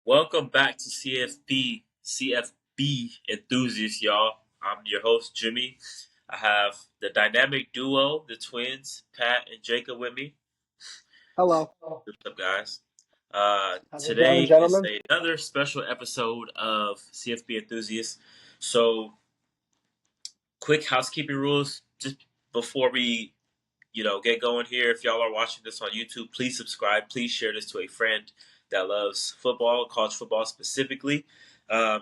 Welcome back to CFB Enthusiasts, y'all. I'm your host, Jimmy. I have the dynamic duo, the twins, Pat and Jacob, with me. Hello. What's up, guys? How's it Today going, is gentlemen? another special episode of CFB Enthusiasts. So, quick housekeeping rules just before we get going here. If y'all are watching this on YouTube, please subscribe. Please share this to a friend that loves football, college football specifically.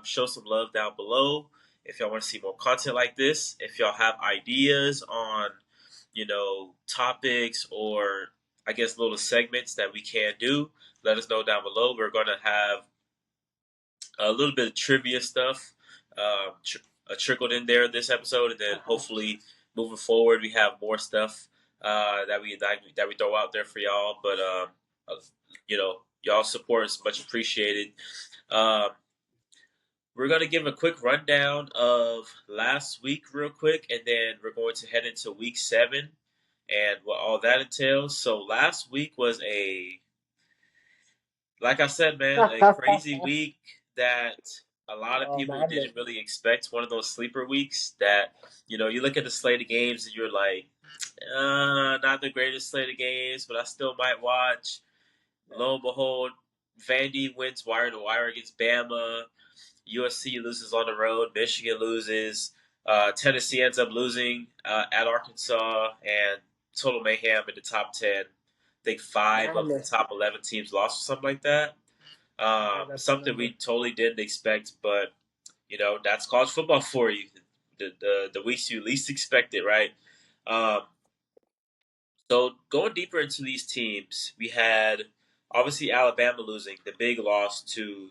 Show some love down below if y'all want to see more content like this. If y'all have ideas on, topics or I guess little segments that we can do, let us know down below. We're going to have a little bit of trivia stuff trickled in there this episode, and then hopefully moving forward we have more stuff that we throw out there for y'all. But y'all support is much appreciated. Um, we're gonna give a quick rundown of last week, real quick, and then we're going to head into week 7 and what all that entails. So last week was like I said, man, a crazy week that a lot of Oh, people madness. didn't really expect. One of those sleeper weeks that, you look at the slate of games and you're like, not the greatest slate of games, but I still might watch. Lo and behold, Vandy wins wire to wire against Bama. USC loses on the road. Michigan loses. Tennessee ends up losing at Arkansas, and total mayhem in the top 10. I think 5 of the Madness. top 11 teams lost or something like that. Yeah, that's the Something number. we totally didn't expect, but that's college football for you. The weeks you least expect it, right? Um, so going deeper into these teams, we had obviously Alabama losing the big loss to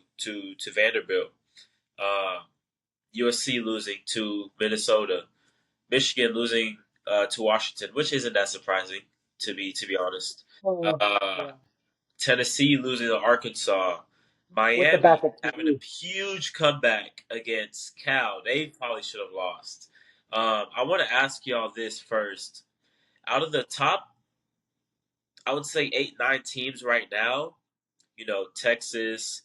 Vanderbilt, uh, USC losing to Minnesota, Michigan losing to Washington, which isn't that surprising to be honest. Oh, Uh, yeah. Tennessee losing to Arkansas. With the Miami backup having a QB. huge comeback against Cal. They probably should have lost. I want to ask y'all this first. Out of the top, I would say 8, 9 teams right now, Texas,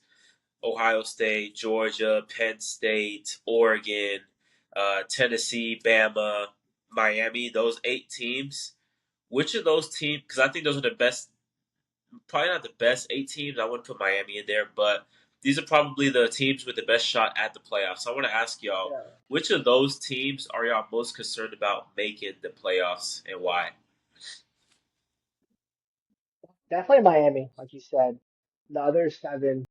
Ohio State, Georgia, Penn State, Oregon, Tennessee, Bama, Miami, those 8 teams. Which of those teams, because I think those are the best, probably not the best 8 teams. I wouldn't put Miami in there, but these are probably the teams with the best shot at the playoffs. So I want to ask y'all, Yeah. which of those teams are y'all most concerned about making the playoffs and why? Definitely Miami, like you said. The other seven,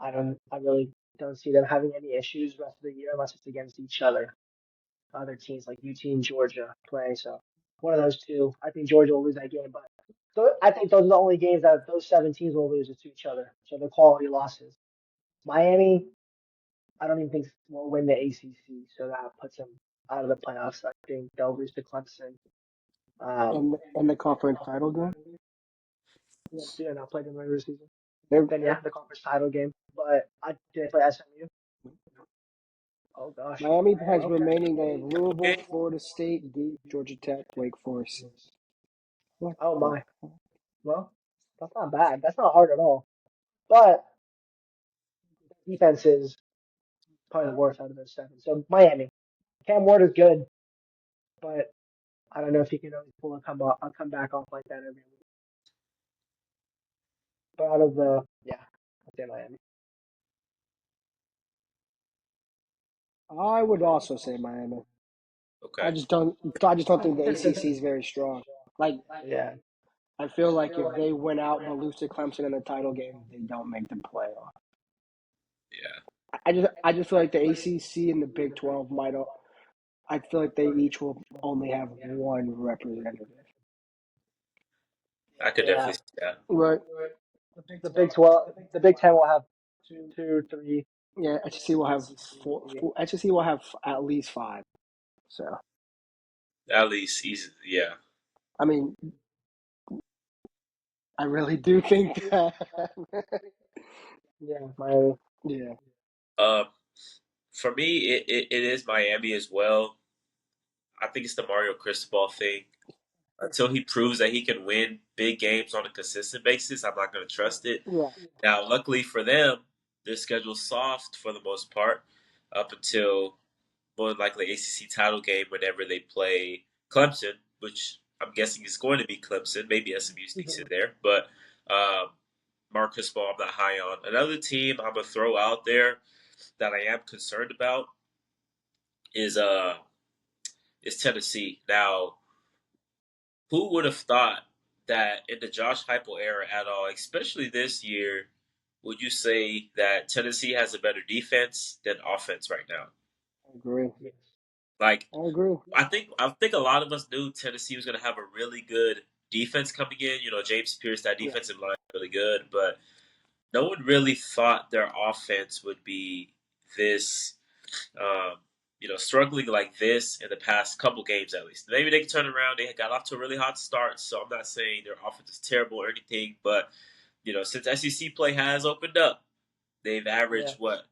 I really don't see them having any issues the rest of the year unless it's against each other. Other teams like UT and Georgia play, so one of those two. I think Georgia will lose that game, but I think those are the only games that those seven teams will lose is to each other. So they're quality losses. Miami, I don't even think will win the ACC, so that puts them out of the playoffs. I think they'll lose to Clemson. Um, In the conference title game. yeah, not played in the regular season. They're, Then yeah, the conference title game. But I did play SMU. Oh gosh. Miami has Okay. remaining. They have Louisville, Okay. Florida State, Duke, Georgia Tech, Wake Forest. What? Oh my. Well, that's not bad. That's not hard at all. But defense is probably the worst out of those seven. So Miami. Cam Ward is good, but I don't know if he can always pull a comeback off like that every week. But out of the yeah, I'd say Miami. I would also say Miami. I Okay. just don't. I just don't think the ACC is very strong. Like Yeah. I feel like if they win out but lose to Clemson in the title game, they don't make the playoff. Yeah. I just feel like the ACC and the Big 12 might. I feel like they each will only have one representative. I could Yeah. definitely see that. Right. The Big 12, the Big 10 will have two, three Yeah. SEC will have ACC. four. SEC will have at least five. So At least he's, yeah. I mean, I really do think that. Yeah, Miami. Yeah. Um, for me, it is Miami as well. I think it's the Mario Cristobal thing. until he proves that he can win big games on a consistent basis, I'm not going to trust it. Yeah. Now, luckily for them, their schedule's soft for the most part up until more than likely ACC title game whenever they play Clemson, which I'm guessing is going to be Clemson. Maybe SMU sneaks in there, but Marcus Ball, I'm not high on. Another team I'm gonna throw out there that I am concerned about is Tennessee. Now, who would have thought that in the Josh Heupel era at all, especially this year, would you say that Tennessee has a better defense than offense right now? I agree. Yes. Like, I agree. I think a lot of us knew Tennessee was going to have a really good defense coming in. James Pierce, that Yeah. defensive line, really good, but no one really thought their offense would be this, um, struggling like this in the past couple games at least. Maybe they can turn around. They got off to a really hot start, so I'm not saying their offense is terrible or anything, but since SEC play has opened up, they've Yeah. averaged what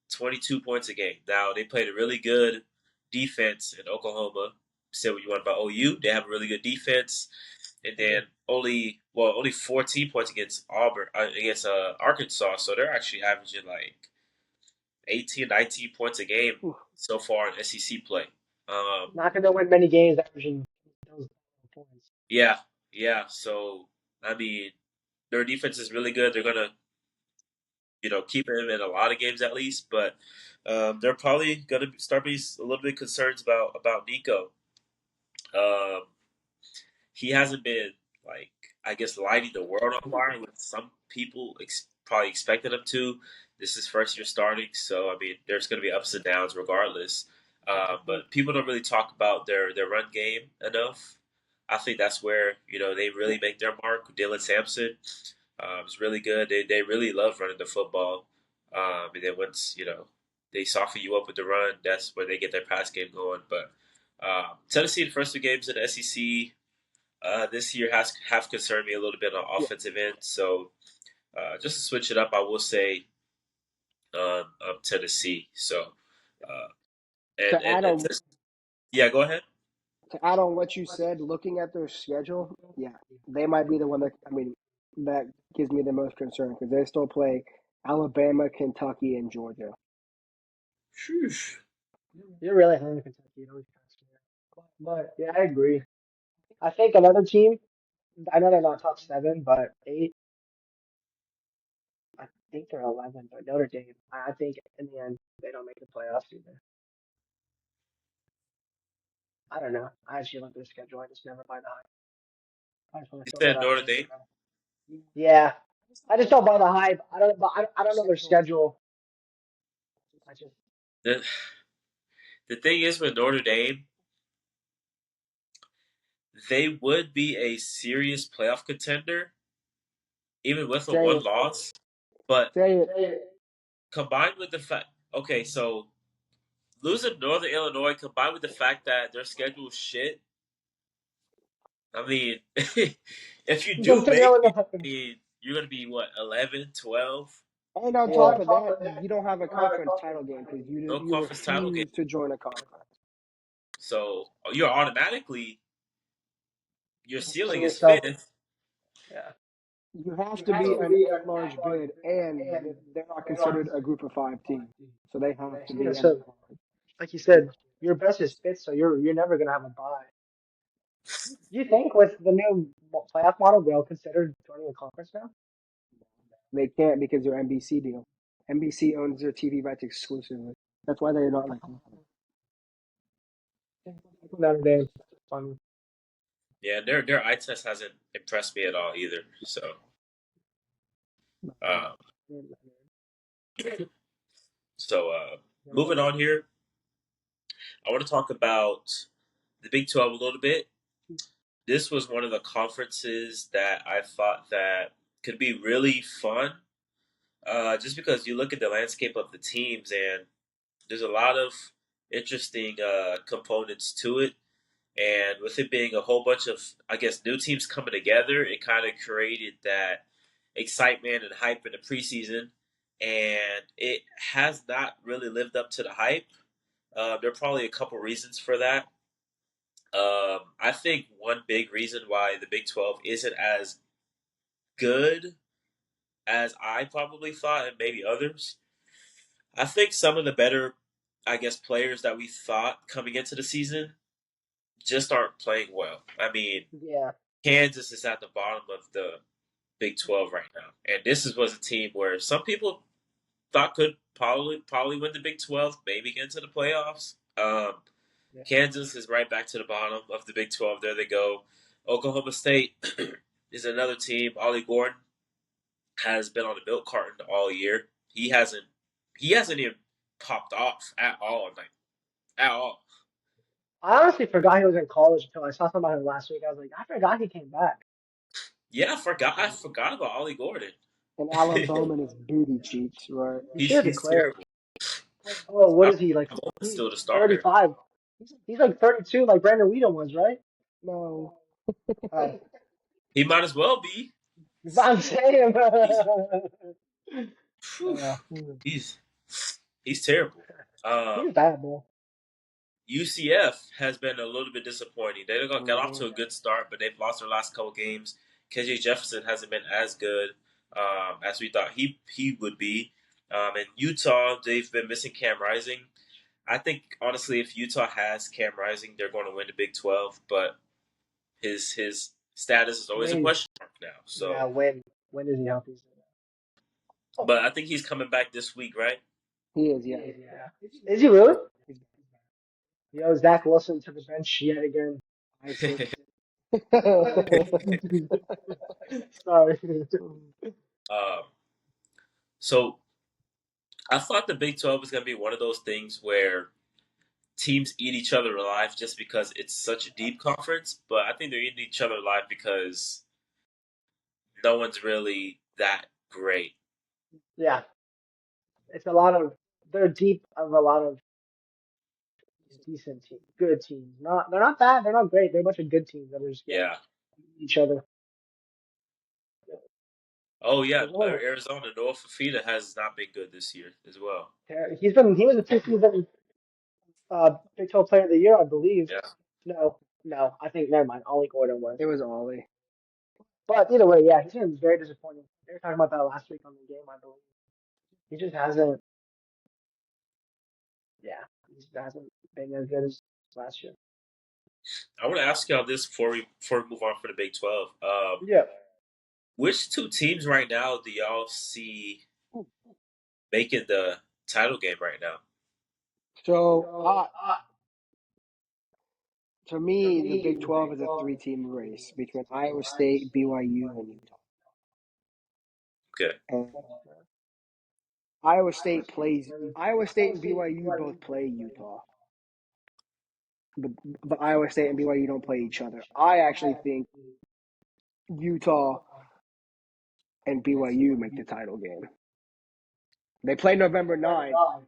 22 points a game. Now they played a really good defense in Oklahoma. Say what you want about OU, they have a really good defense, and then only 14 points against Auburn against Arkansas. So they're actually averaging like 18, 19 points a game Ooh. so far in SEC play. Not going to win many games averaging those points. Yeah, yeah. So I mean, their defense is really good. They're gonna keep him in a lot of games at least, but they're probably gonna start being a little bit concerned about Nico. Um, he hasn't been like I guess lighting the world on fire with some people probably expected him to. This is his first year starting, so I mean, there's going to be ups and downs regardless. But people don't really talk about their run game enough. I think that's where they really make their mark. Dylan Sampson is really good. They really love running the football. And then once they soften you up with the run, that's where they get their pass game going. But Tennessee, the first two games in the SEC this year have concerned me a little bit on Yeah. offensive end. So just to switch it up, I will say Tennessee. So To add on yeah, go ahead. to add on what you said, looking at their schedule, yeah, they might be the one that gives me the most concern because they still play Alabama, Kentucky, and Georgia. Sheesh. You're really high on Kentucky. It always counts for you. But yeah, I agree. I think another team, I know they're not top seven, but eight, I think they're 11, but Notre Dame, I think in the end, they don't make the playoffs either. I don't know. I actually look at their schedule. I just never buy the hype. I just want to You throw that said out Notre there. Dame. Yeah. I just don't buy the hype. I don't know their schedule. I just, The, the thing is with Notre Dame, they would be a serious playoff contender even with a Say one it. loss. But Say it. combined with the fact, okay, so losing Northern Illinois combined with the fact that their schedule is shit. I mean, if you do Northern make it, Illinois. I mean, you're going to be what 11, 12. And on Yeah. top of that, you don't have a conference title game because No you conference title game. refuse to join a conference. So you're automatically, your ceiling Putting is yourself, fifth. yeah. You have to be an at-large bid, and they're not considered a group of five team, so they have to Yeah, be an so at-large. like you said, your best is fifth, so you're never gonna have a bye. You think with the new playoff model, they'll consider joining a conference now? They can't because their NBC deal. NBC owns their TV rights exclusively. That's why they're not in a conference. Notre Dame. Funny. Yeah, their eye test hasn't impressed me at all either. So, uh, moving on here, I want to talk about the Big 12 a little bit. This was one of the conferences that I thought that could be really fun. Just because you look at the landscape of the teams and there's a lot of interesting components to it. And with it being a whole bunch of, I guess, new teams coming together, it kind of created that excitement and hype in the preseason. And it has not really lived up to the hype. There are probably a couple reasons for that. I think one big reason why the Big 12 isn't as good as I probably thought, and maybe others. I think some of the better, I guess, players that we thought coming into the season just aren't playing well. I mean, Yeah, Kansas is at the bottom of the Big 12 right now, and was a team where some people thought could probably win the Big 12, maybe get into the playoffs. yeah. Kansas is right back to the bottom of the Big 12. There they go. Oklahoma State is another team. Ollie Gordon has been on the milk carton all year. He hasn't even popped off at all, like at all. I honestly forgot he was in college until I saw something about him last week. I was like, I forgot he came back. Yeah, I forgot about Ollie Gordon. And Alan Bowman is booty cheeks, right? He should he's have he's declared. terrible. Oh, what I is he like? Oklahoma's He's still the starter. 35. He's like 32, like Brandon Whedon was, right? No. Oh, He might as well be. I'm saying. He's whew, uh, he's he's terrible. he's bad, man. UCF has been a little bit disappointing. They got off Mm-hmm. to a good start, but they've lost their last couple games. KJ Jefferson hasn't been as good as we thought he would be. And Utah, they've been missing Cam Rising. I think honestly, if Utah has Cam Rising, they're going to win the Big 12. But his status is always a When, question mark now. yeah, So, when is he healthy? but I think he's coming back this week, right? He is, yeah. Yeah. Is he really? Yo, Zach Wilson to the bench yet again. I see. Sorry. um, so I thought the Big 12 was going to be one of those things where teams eat each other alive just because it's such a deep conference, but I think they're eating each other alive because no one's really that great. Yeah, it's a lot of. They're deep of a lot of decent teams, good teams. They're not bad. They're not great. They're a bunch of good teams that are just gonna Yeah. eat each other. Oh yeah, There's only Arizona Noah Fafita has not been good this year as well. he was a preseason Big 12 Player of the Year, I believe. Yeah. No, I think never mind. Ollie Gordon was. It was Ollie. But either way, yeah, he's been very disappointing. They were talking about that last week on the game, I believe. He just hasn't. Yeah, he just hasn't been as good as last year. I want to ask y'all this before we move on for the Big 12. Yeah. Which two teams right now do y'all see making the title game right now? So, to me, the Big 12 is a three-team race between Iowa State, BYU, and Utah. Okay. And Iowa State and BYU both play Utah, but Iowa State and BYU don't play each other. I actually think Utah and BYU make the title game. They play November 9th,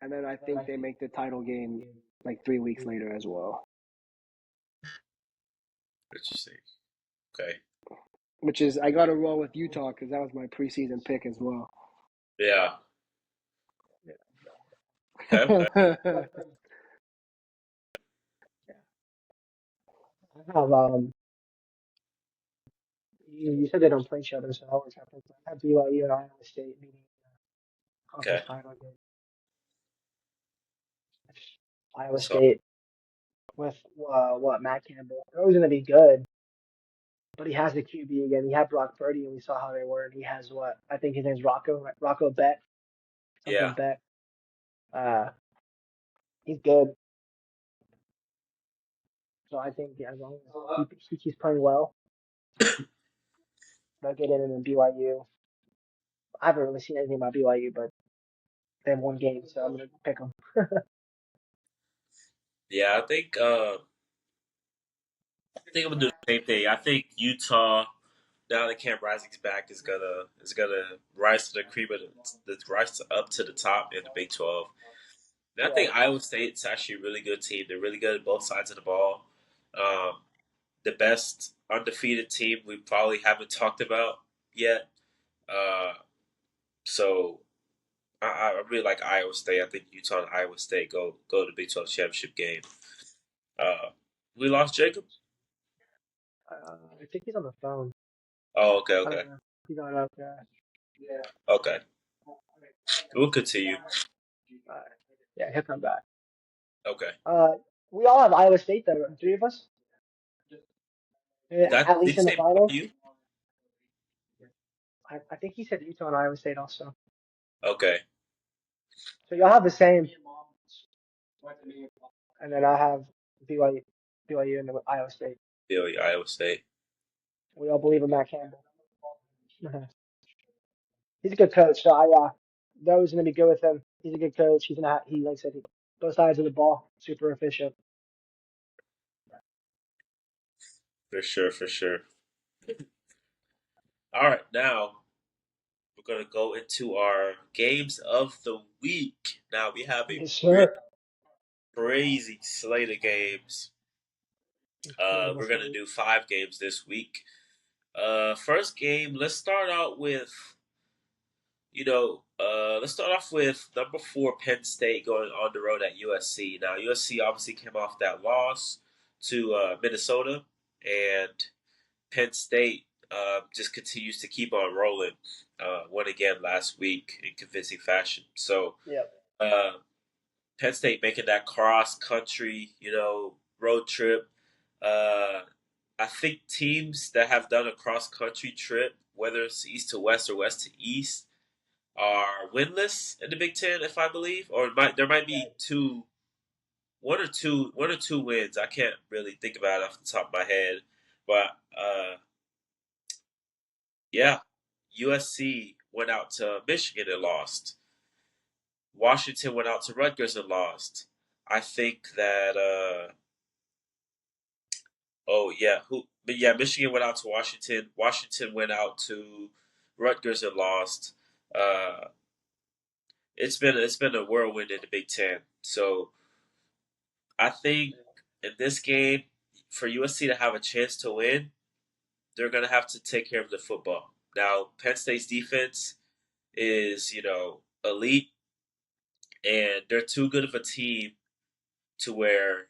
and then I think they make the title game like 3 weeks later as well. Interesting. Okay. Which is, I got to roll with Utah because that was my preseason pick as well. Yeah. Okay. I have you said they don't play each other, so I always have BYU and Iowa State meeting Okay. conference title game. Iowa So State with what Matt Campbell. They're always going to be good, but he has the QB again. He had Brock Purdy, and we saw how they were. And he has what I think his name's Rocco Beck, something yeah. Beck. Uh, he's good. So I think yeah, as long as he keeps playing well, they'll get in. And then BYU. I haven't really seen anything about BYU, but they have one game, so I'm gonna pick them. Yeah, I think I'm gonna do the same thing. I think Utah, now that Cam Rising's back, is gonna rise to the cream of the rise up to the top in the Big 12. And I Yeah, think Iowa State's actually a really good team. They're really good at both sides of the ball. Um, the best undefeated team we probably haven't talked about yet. Uh, so I really like Iowa State. I think Utah and Iowa State go to the Big 12 championship game. Uh, We lost Jacob. I think he's on the phone. Oh, okay, I okay, don't know. He's not up there. okay. We'll continue. Uh, yeah, he'll come back. Okay. Uh, we all have Iowa State though, three of us, That at did least you in the say finals. you? I think he said Utah and Iowa State also. Okay. So y'all have the same, and then I have BYU, BYU and Iowa State. Billy, Iowa State. We all believe in Matt Campbell. He's a good coach, so they're always gonna be good with him. He's a good coach. He like I said, both sides of the ball, super efficient. For sure, for sure. All right, now we're gonna go into our games of the week. Now we have a Yes, really sir. crazy slate of games. Incredible We're gonna slate. do 5 games this week. First game, let's start out with let's start off with number 4 Penn State going on the road at USC. Now USC obviously came off that loss to Minnesota, and Penn State just continues to keep on rolling. Won again last week in convincing fashion. So Yep. uh, Penn State making that cross country, road trip. Uh, I think teams that have done a cross country trip, whether it's east to west or west to east, are winless in the Big Ten, if I believe, or there might be Right. one or two wins. I can't really think about it off the top of my head, but yeah, USC went out to Michigan and lost. Washington went out to Rutgers and lost. I think that oh yeah, but yeah, Michigan went out to Washington. Washington went out to Rutgers and lost. Uh, it's been a whirlwind in the Big Ten. So I think in this game, for USC to have a chance to win, they're gonna have to take care of the football. Now, Penn State's defense is elite, and they're too good of a team to where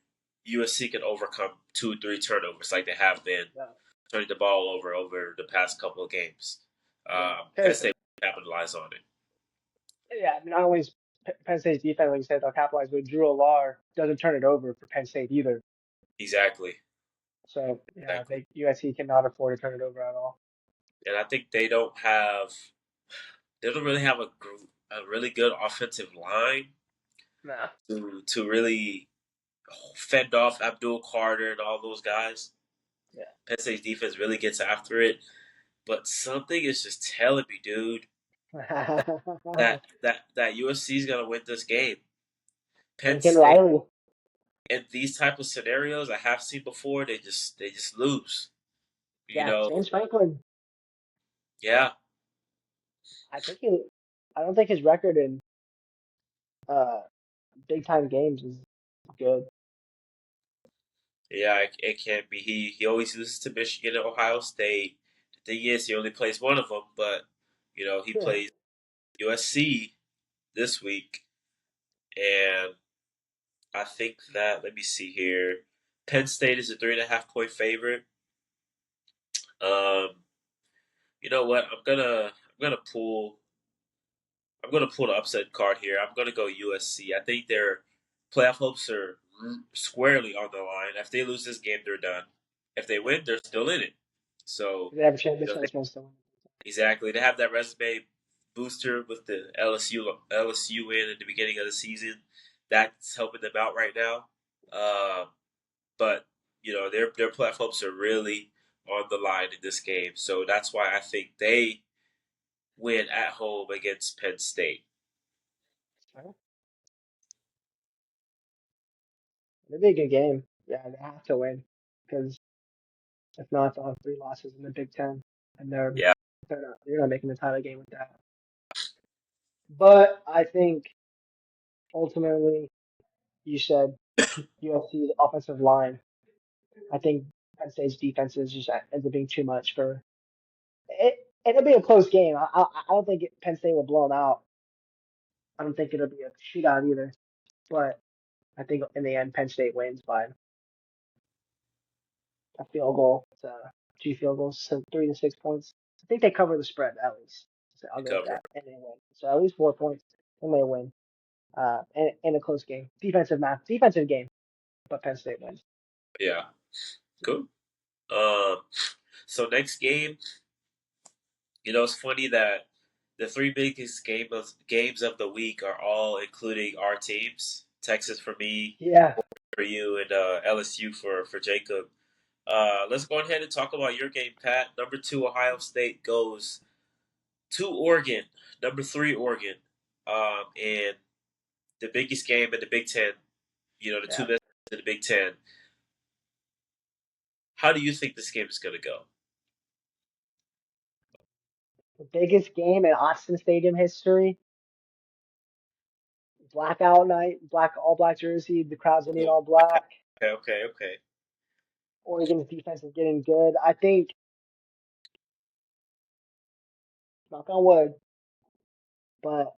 USC can overcome 2 3 turnovers like they have been Yeah. turning the ball over the past couple of games. Yeah. Penn 'Cause, State capitalized on it. yeah, not only is Penn State's defense, like you said, they'll capitalize, but Drew Alar doesn't turn it over for Penn State either. Exactly, So yeah, exactly. USC cannot afford to turn it over at all. And I think they don't really have a really good offensive line Nah. to really fend off Abdul Carter and all those guys. Penn State's defense really gets after it, but something is just telling me, dude, that Yeah. that USC is gonna win this game. Penn Lincoln State Riley. in these type of scenarios I have seen before, they just lose. You Yeah, know, James Franklin. yeah, I think he. I don't think his record in uh big time games is good. yeah, it can't be. He always loses to Michigan and Ohio State. The thing is, he only plays one of them, but he Yeah. plays USC this week, and I think that let me see here. Penn State is a 3.5 point favorite. Um, you know what? I'm gonna pull the upset card here. I'm gonna go USC. I think their playoff hopes are squarely on the line. If they lose this game, they're done. If they win, they're still in it. So, They have a chance. This you know, one's chance to win. exactly. They have that resume booster with the LSU win at the beginning of the season. That's helping them out right now. But their playoff hopes are really on the line in this game. So that's why I think they win at home against Penn State. Well, it'll be a good game. Yeah, they have to win because if not, they'll have three losses in the Big Ten, and Yeah, they're not making the title game with that. But I think ultimately, you said USC's offensive line. I think Penn State's defense is just ends up being too much for it. It'll be a close game. I don't think Penn State will blow them out. I don't think it'll be a shootout either. But I think in the end, Penn State wins by a field goal, two field goals, so 3 to 6 points. I think they cover the spread at least. So I'll to go with cover. that, and they win. So at least 4 points, and they win. In a close game, defensive game, but Penn State wins. Yeah, cool. So next game, it's funny that the three biggest games of the week are all including our teams. Texas for me, Yeah, for you, and LSU for Jacob. Let's go ahead and talk about your game, Pat. Number 2, Ohio State goes to Oregon. Number 3, Oregon. And the biggest game in the Big Ten. The two yeah. best in the Big Ten. How do you think this game is going to go? The biggest game in Austin Stadium history. Blackout night, all black jersey. The crowd's gonna be Oh, all black. okay. Oregon's defense is getting good. I think, knock on wood, but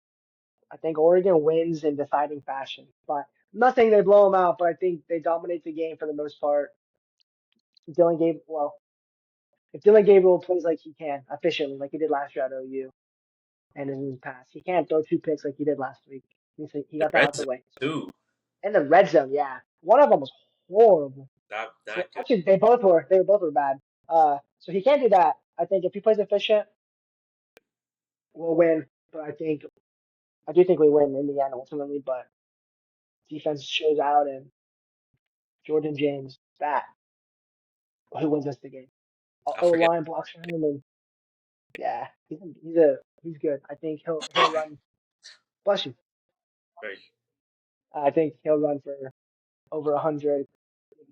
I think Oregon wins in deciding fashion. But I'm not saying they blow them out, but I think they dominate the game for the most part. Dylan Gabriel, well, if Dylan Gabriel plays like he can, efficiently, like he did last year at OU, and in his past, he can't throw 2 picks like he did last week. He The got that red out the zone, way. too. And the red zone, yeah, one of them was horrible. So Not good. actually, they both were bad. So he can't do that. I think if he plays efficient, we'll win. But I do think we win in the end ultimately. But defense shows out, and Jordan James, that who wins us the game. I O forget. line blocks for him, and yeah, he's good. I think he'll run. Bless you. Right. I think he'll run for over 100,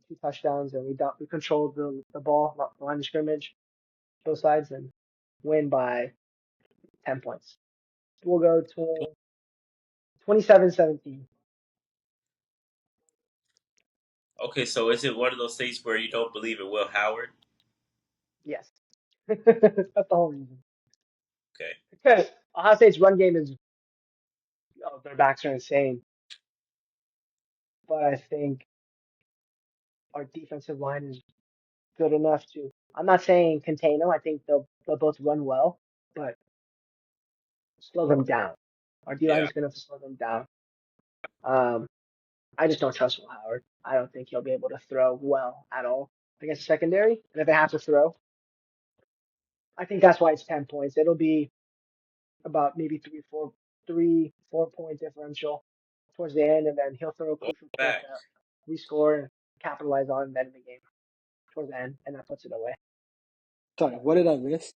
2 touchdowns, and we control the ball, the line of scrimmage, both sides, and win by 10 points. We'll go to 27-17. Okay, so is it one of those things where you don't believe in Will Howard? Yes. That's the whole reason. Okay. Because Ohio State's run game is, their backs are insane. But I think our defensive line is good enough to, I'm not saying contain them. I think they'll both run well, but slow them down. Our D line Yeah. is going to slow them down. Um, I just don't trust Will Howard. I don't think he'll be able to throw well at all against secondary. And if they have to throw, I think that's why it's 10 points. It'll be about maybe 4 point differential towards the end, and then he'll throw a Well, crucial pick back. that we score and capitalize on then in the game towards the end, and that puts it away. Sorry, what did I miss?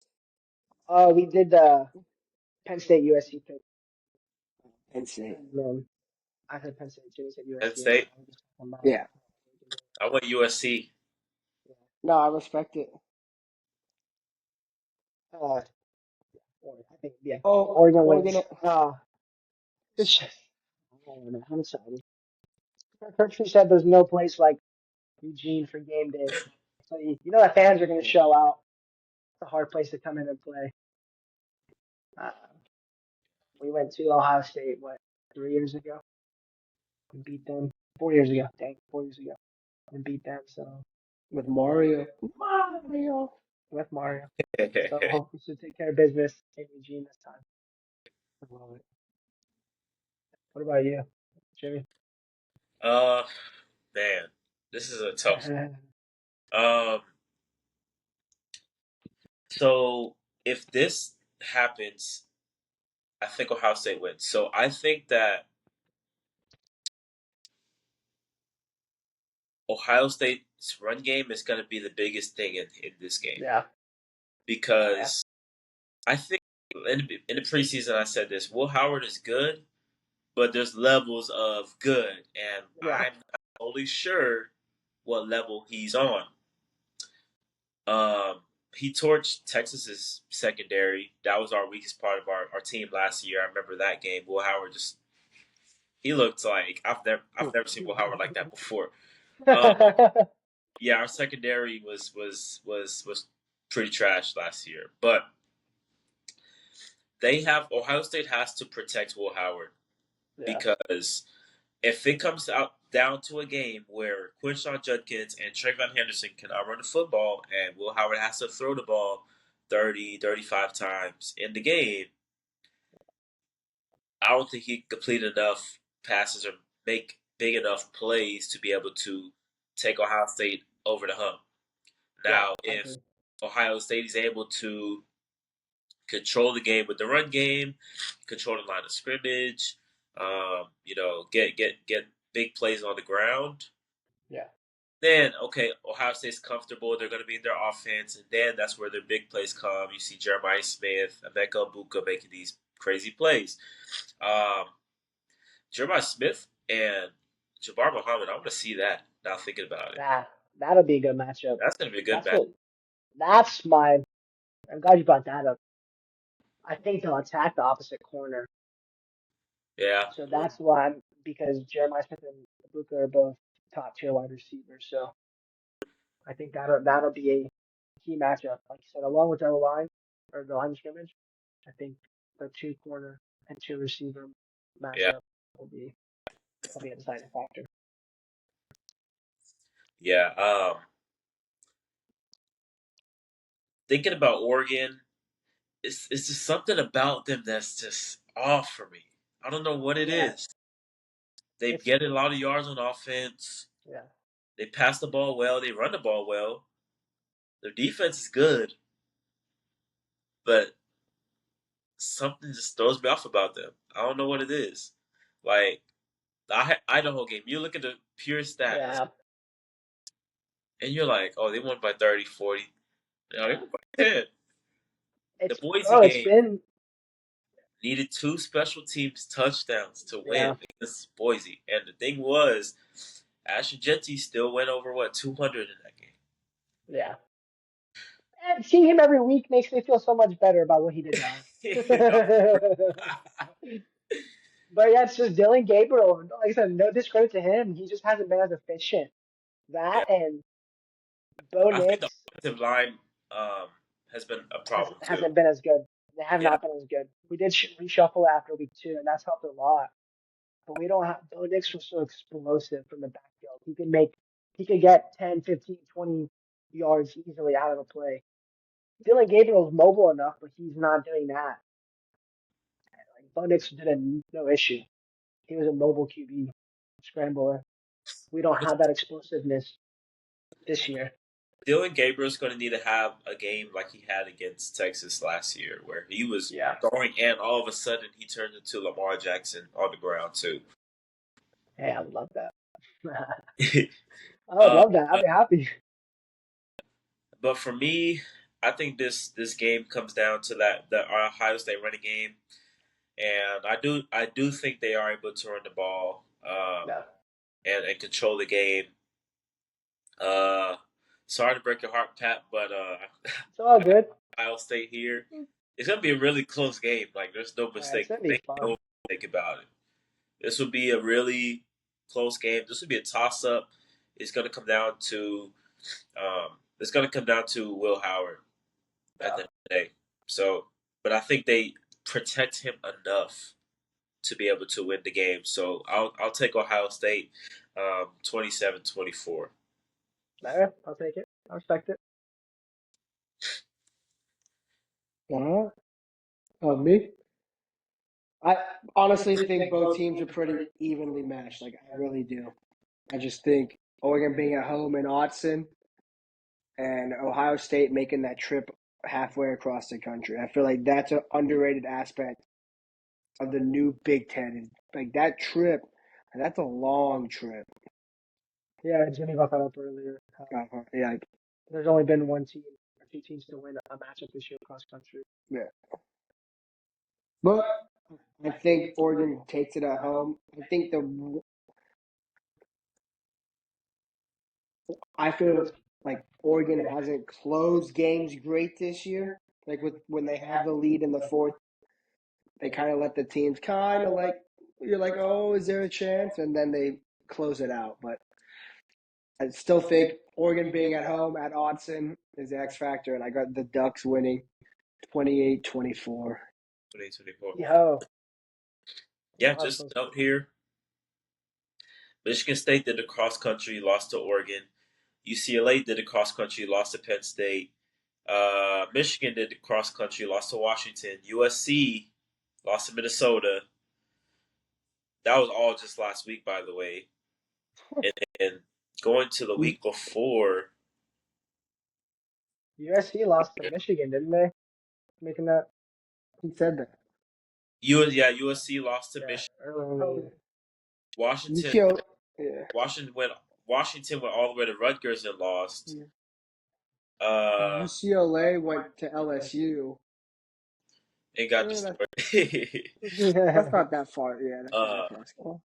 We did the Penn State USC pick, Penn State. and I said Penn State, Jimmy said Penn USC, and State. I was just talking about Yeah. I went USC. No, I respect it. uh, I think yeah, Oh, Oregon Oregon. wins. It's just, oh, man, I'm sorry. Kirk said there's no place like Eugene for game day, so you know that fans are going to show out. It's a hard place to come in and play. Uh, we went to Ohio State, what, 3 years ago, and beat them. 4 years ago, dang, 4 years ago, and beat them. So With Mario. Mario. with Mario, so hope we should take care of business in Eugene this time. I love it. What about you, Jimmy? uh, man, this is a tough. Um, so if this happens, I think Ohio State wins. So I think that Ohio State's run game is going to be the biggest thing in this game Yeah, yeah, because I think in the preseason I said this: Will Howard is good, but there's levels of good, and yeah, I'm not totally sure what level he's on. Um, he torched Texas's secondary. That was our weakest part of our team last year. I remember that game. Will Howard just he looked like I've never seen Will Howard like that before. Um, yeah, our secondary was pretty trash last year, but Ohio State has to protect Will Howard yeah, because if it comes out down to a game where Quinshawn Judkins and Trayvon Henderson can outrun the football and Will Howard has to throw the ball 30, 35 times in the game, I don't think he can complete enough passes or make big enough plays to be able to take Ohio State over the hump. Yeah, Now, I if agree. Ohio State is able to control the game with the run game, control the line of scrimmage, get big plays on the ground, Yeah. then okay, Ohio State's comfortable. They're going to be in their offense, and then that's where their big plays come. You see Jeremiah Smith, Emeka Buka making these crazy plays. Um, Jeremiah Smith and Jabbar Muhammad, I want to see that. Now thinking about it, That'll be a good matchup. that's going to be a good That's match. what. That's my. I'm glad you brought that up. I think they'll attack the opposite corner. Yeah, So that's why I'm because Jeremiah Smith and Luka are both top tier wide receivers. So I think that'll be a key matchup. Like you said, along with the line or the line of scrimmage, I think the two corner and two receiver yeah, matchup will be a deciding factor. yeah. Thinking about Oregon, it's just something about them that's just off for me. I don't know what it Yeah, is. They it's get a lot of yards on offense. yeah, They pass the ball well. They run the ball well. Their defense is good, but something just throws me off about them. I don't know what it is. Like the Idaho game, you look at the pure stats, yeah. and you're like, oh, they won by 30, 40. No, they won by 10. The Boise It's game been needed two special teams touchdowns to win yeah, against Boise. And the thing was, Asher Jeanty still went over, 200 in that game. yeah. And seeing him every week makes me feel so much better about what he did now. No, But yeah, it's just Dylan Gabriel. Like I said, no discredit to him. He just hasn't been as efficient. yeah. That and Bo I think the Nix offensive line has been a problem too. hasn't been as good. They have Yeah. not been as good. We did reshuffle after week 2, and that's helped a lot. But we don't have Bo Nix was so explosive from the backfield. He could get 10, 15, 20 yards easily out of a play. Dylan Gabriel's mobile enough, but he's not doing that. Like Bo Nix did no issue. He was a mobile QB scrambler. We don't have that explosiveness this year. Dylan Gabriel's going to need to have a game like he had against Texas last year, where he was Yeah. throwing and all of a sudden he turned into Lamar Jackson on the ground too. Hey, I would love that. I would uh, love that. I'd be happy. but for me, I think this game comes down to that the Ohio State running game, and I do think they are able to run the ball No. and control the game. Uh, Sorry to break your heart, Pat, but It's all good. Ohio State here. It's gonna be a really close game. Like there's no Yeah, it's mistake. gonna be Make fun. no mistake about it. This would be a really close game. This would be a toss up. It's gonna come down to Will Howard at Yeah. the end of the day. So, but I think they protect him enough to be able to win the game. So I'll take Ohio State 27-24. Alright, I'll take it. I respect it. Me? I honestly think both teams are pretty evenly matched. Like I really do. I just think Oregon being at home in Autzen and Ohio State making that trip halfway across the country. I feel like that's an underrated aspect of the new Big Ten. Is like that trip, that's a long trip. Yeah, Jimmy brought that up earlier. Yeah, There's only been one team or two teams to win a matchup this year across country. yeah. But I think Oregon takes it at home. I feel like Oregon hasn't closed games great this year. Like with when they have the lead in the fourth, they kind of let the teams kind of like you're like, oh, is there a chance? And then they close it out. But I still think Oregon being at home at Autzen is the X factor, and I got the Ducks winning 28-24. 2024. Yo, Yeah, I'll have just close note game. here. Michigan State did the cross country, lost to Oregon. UCLA did the cross country, lost to Penn State. Michigan did the cross country, lost to Washington. USC lost to Minnesota. That was all just last week, by the way. And going to the week before, USC lost to Michigan, didn't they? Making that. He said that. USC lost to Yeah, Michigan. earlier in the year. Washington UCLA, yeah. Washington went all the way to Rutgers and lost. Yeah. Uh, UCLA went to LSU. and got Yeah, destroyed. That's not that far. Yeah, that's not that far.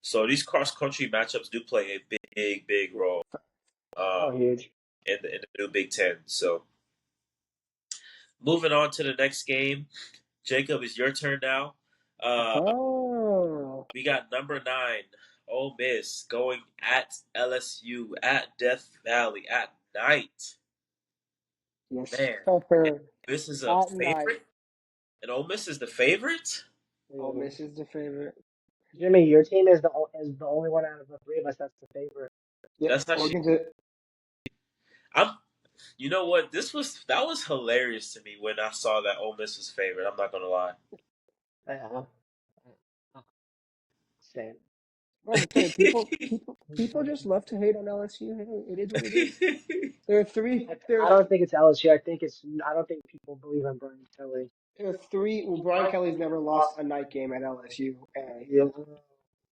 So these cross country matchups do play a big role Huge. in the new Big Ten. So moving on to the next game, Jacob, it's your turn now. We got number 9, Ole Miss, going at LSU at Death Valley at night. Yes, Man, this is a At favorite, night. and Ole Miss is the favorite. Ole Miss is the favorite. Jimmy, your team is the only one out of the three of us that's the favorite. Yep. That's actually. Oregon's it. You know what? That was hilarious to me when I saw that Ole Miss was favorite. I'm not gonna lie. Yeah. Same. Well, I'm saying people just love to hate on LSU. It is what it is. There are three. I don't think it's LSU. I don't think people believe in Brian Kelly. There are three. Well, Brian Kelly's never lost a night game at LSU. Yeah.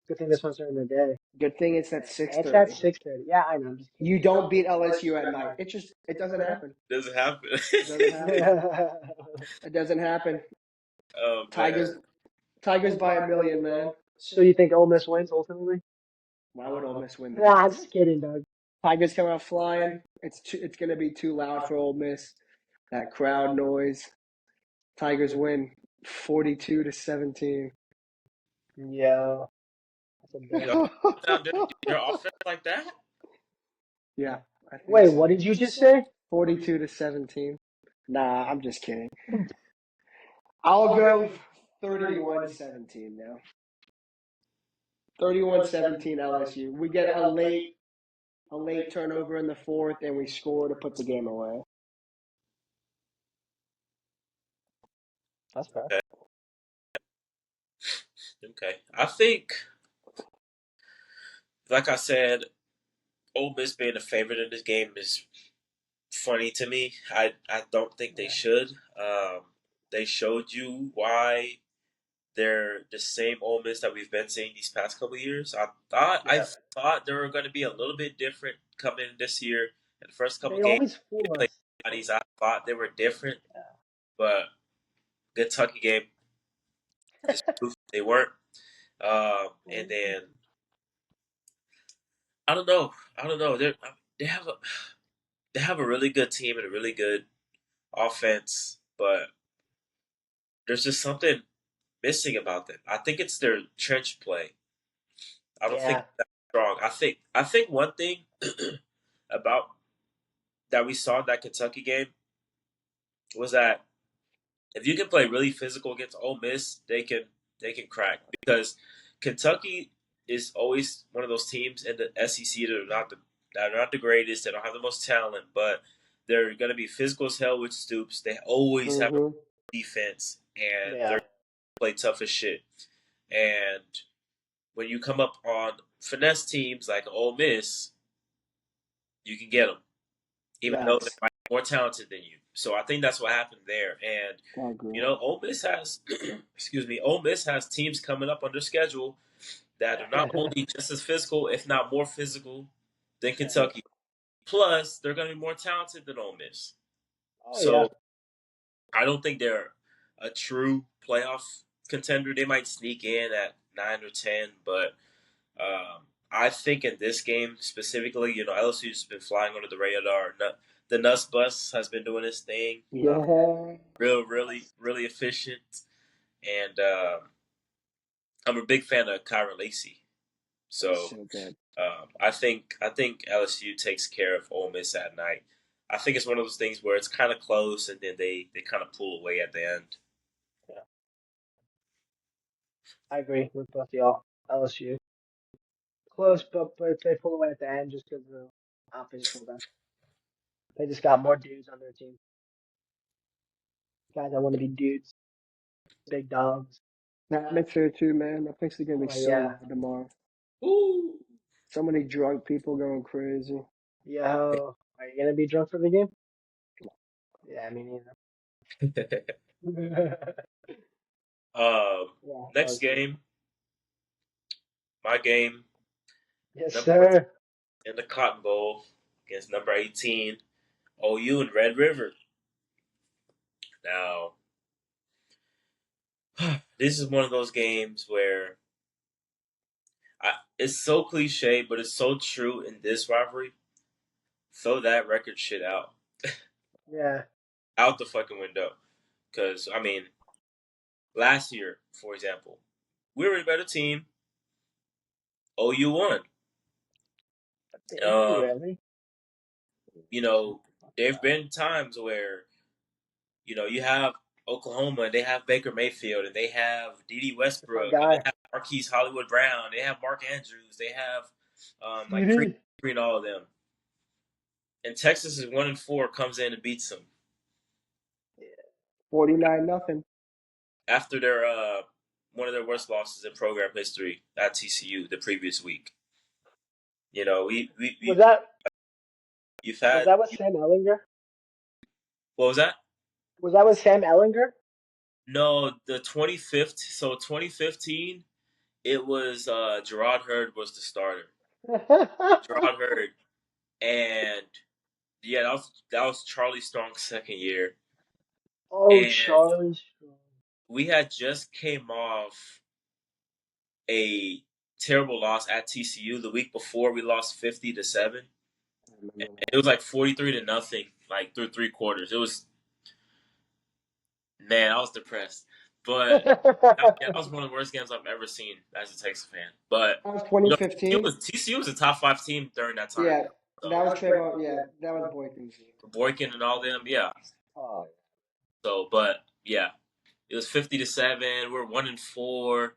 Good thing this one's during the day. Good thing it's at 6:30. It's at 6:30. Yeah, I know. I'm just kidding. You don't beat LSU at night. It doesn't happen. Doesn't happen. It doesn't happen. It doesn't happen. Oh, Tigers by 1,000,000, man. So you think Ole Miss wins ultimately? Why would Ole Miss win that? Nah, I'm just kidding, Doug. Tigers come out flying. It's going to be too loud for Ole Miss. That crowd noise. Tigers win 42-17. Yeah. That's a big. Your offense like that? Yeah. I think Wait, so. what did you just say? 42-17. Nah, I'm just kidding. I'll go 31-17 now. 31-17 LSU. We get a late turnover in the fourth, and we score to put the game away. That's fair. Okay. I think, like I said, Ole Miss being a favorite in this game is funny to me. I don't think they should. They showed you why they're the same Ole Miss that we've been seeing these past couple of years. I thought they were going to be a little bit different coming this year. In the first couple They of games, always fool us. I thought they were different, but Kentucky game just proved they weren't. And then I don't know. They have a really good team and a really good offense, but there's just something missing about them. I think it's their trench play. I don't think that's strong. I think one thing about that we saw in that Kentucky game was that if you can play really physical against Ole Miss, they can crack, because Kentucky is always one of those teams in the SEC that are not the greatest. They don't have the most talent, but they're going to be physical as hell with Stoops. They always have a defense, and they're going to play tough as shit. And when you come up on finesse teams like Ole Miss, you can get them, even though they're more talented than you. So I think that's what happened there. And Ole Miss has, Ole Miss has teams coming up on their schedule that are not only just as physical, if not more physical than Kentucky. Plus, they're going to be more talented than Ole Miss. I don't think they're a true playoff contender. They might sneak in at 9 or 10, but I think in this game specifically, LSU's been flying under the radar. The Nuss Bus has been doing his thing. Really efficient. And I'm a big fan of Kyron Lacy. So I think LSU takes care of Ole Miss at night. I think it's one of those things where it's kind of close, and then they kind of pull away at the end. I agree with both y'all. LSU close, but they pull away at the end just because the opposition pulled them. They just got more dudes on their team. Guys that want to be dudes, big dogs. The atmosphere too, man. That place is gonna be Oh so yeah, loud tomorrow. Ooh. So many drunk people going crazy. yo, are you gonna be drunk for the game? Yeah, me neither. Yeah, Next LSU. game, my game, Yes, number 14 sir. in the Cotton Bowl against number 18, OU and Red River. Now, this is one of those games where it's so cliche, but it's so true in this rivalry. Throw that record shit Yeah. out the fucking window. Because I mean, last year, for example, we were a better team. OU won. Did we Um, really? you know, there've been times where you have Oklahoma and they have Baker Mayfield and they have Dede That's my Westbrook and they guy. have Marquise Hollywood Brown. They have Mark Andrews. They have like Creed CD. and all of them. And Texas is 1-4, comes in and beats them 49-0. after their one of their worst losses in program history at TCU the previous week. You know, Was that you've was had that with Sam Ellinger? what was that? Was that with Sam Ellinger? No, the 25th. So 2015, it was Gerard Hurd was the starter. Gerard Hurd, and yeah, that was Charlie Strong's second year, Oh, and Charlie Strong. we had just came off a terrible loss at TCU the week before. We lost 50-7. I remember It was like 43-0, like through three quarters. It was man, I was depressed, but that was one of the worst games I've ever seen as a Texas fan. But that. That was TCU 2015. was TCU was a top five team during that time. Yeah, that So was Trayvon. Yeah, that was Boykins. Boykin and all them, yeah. Oh, So, but yeah, it was 50-7. We're 1-4,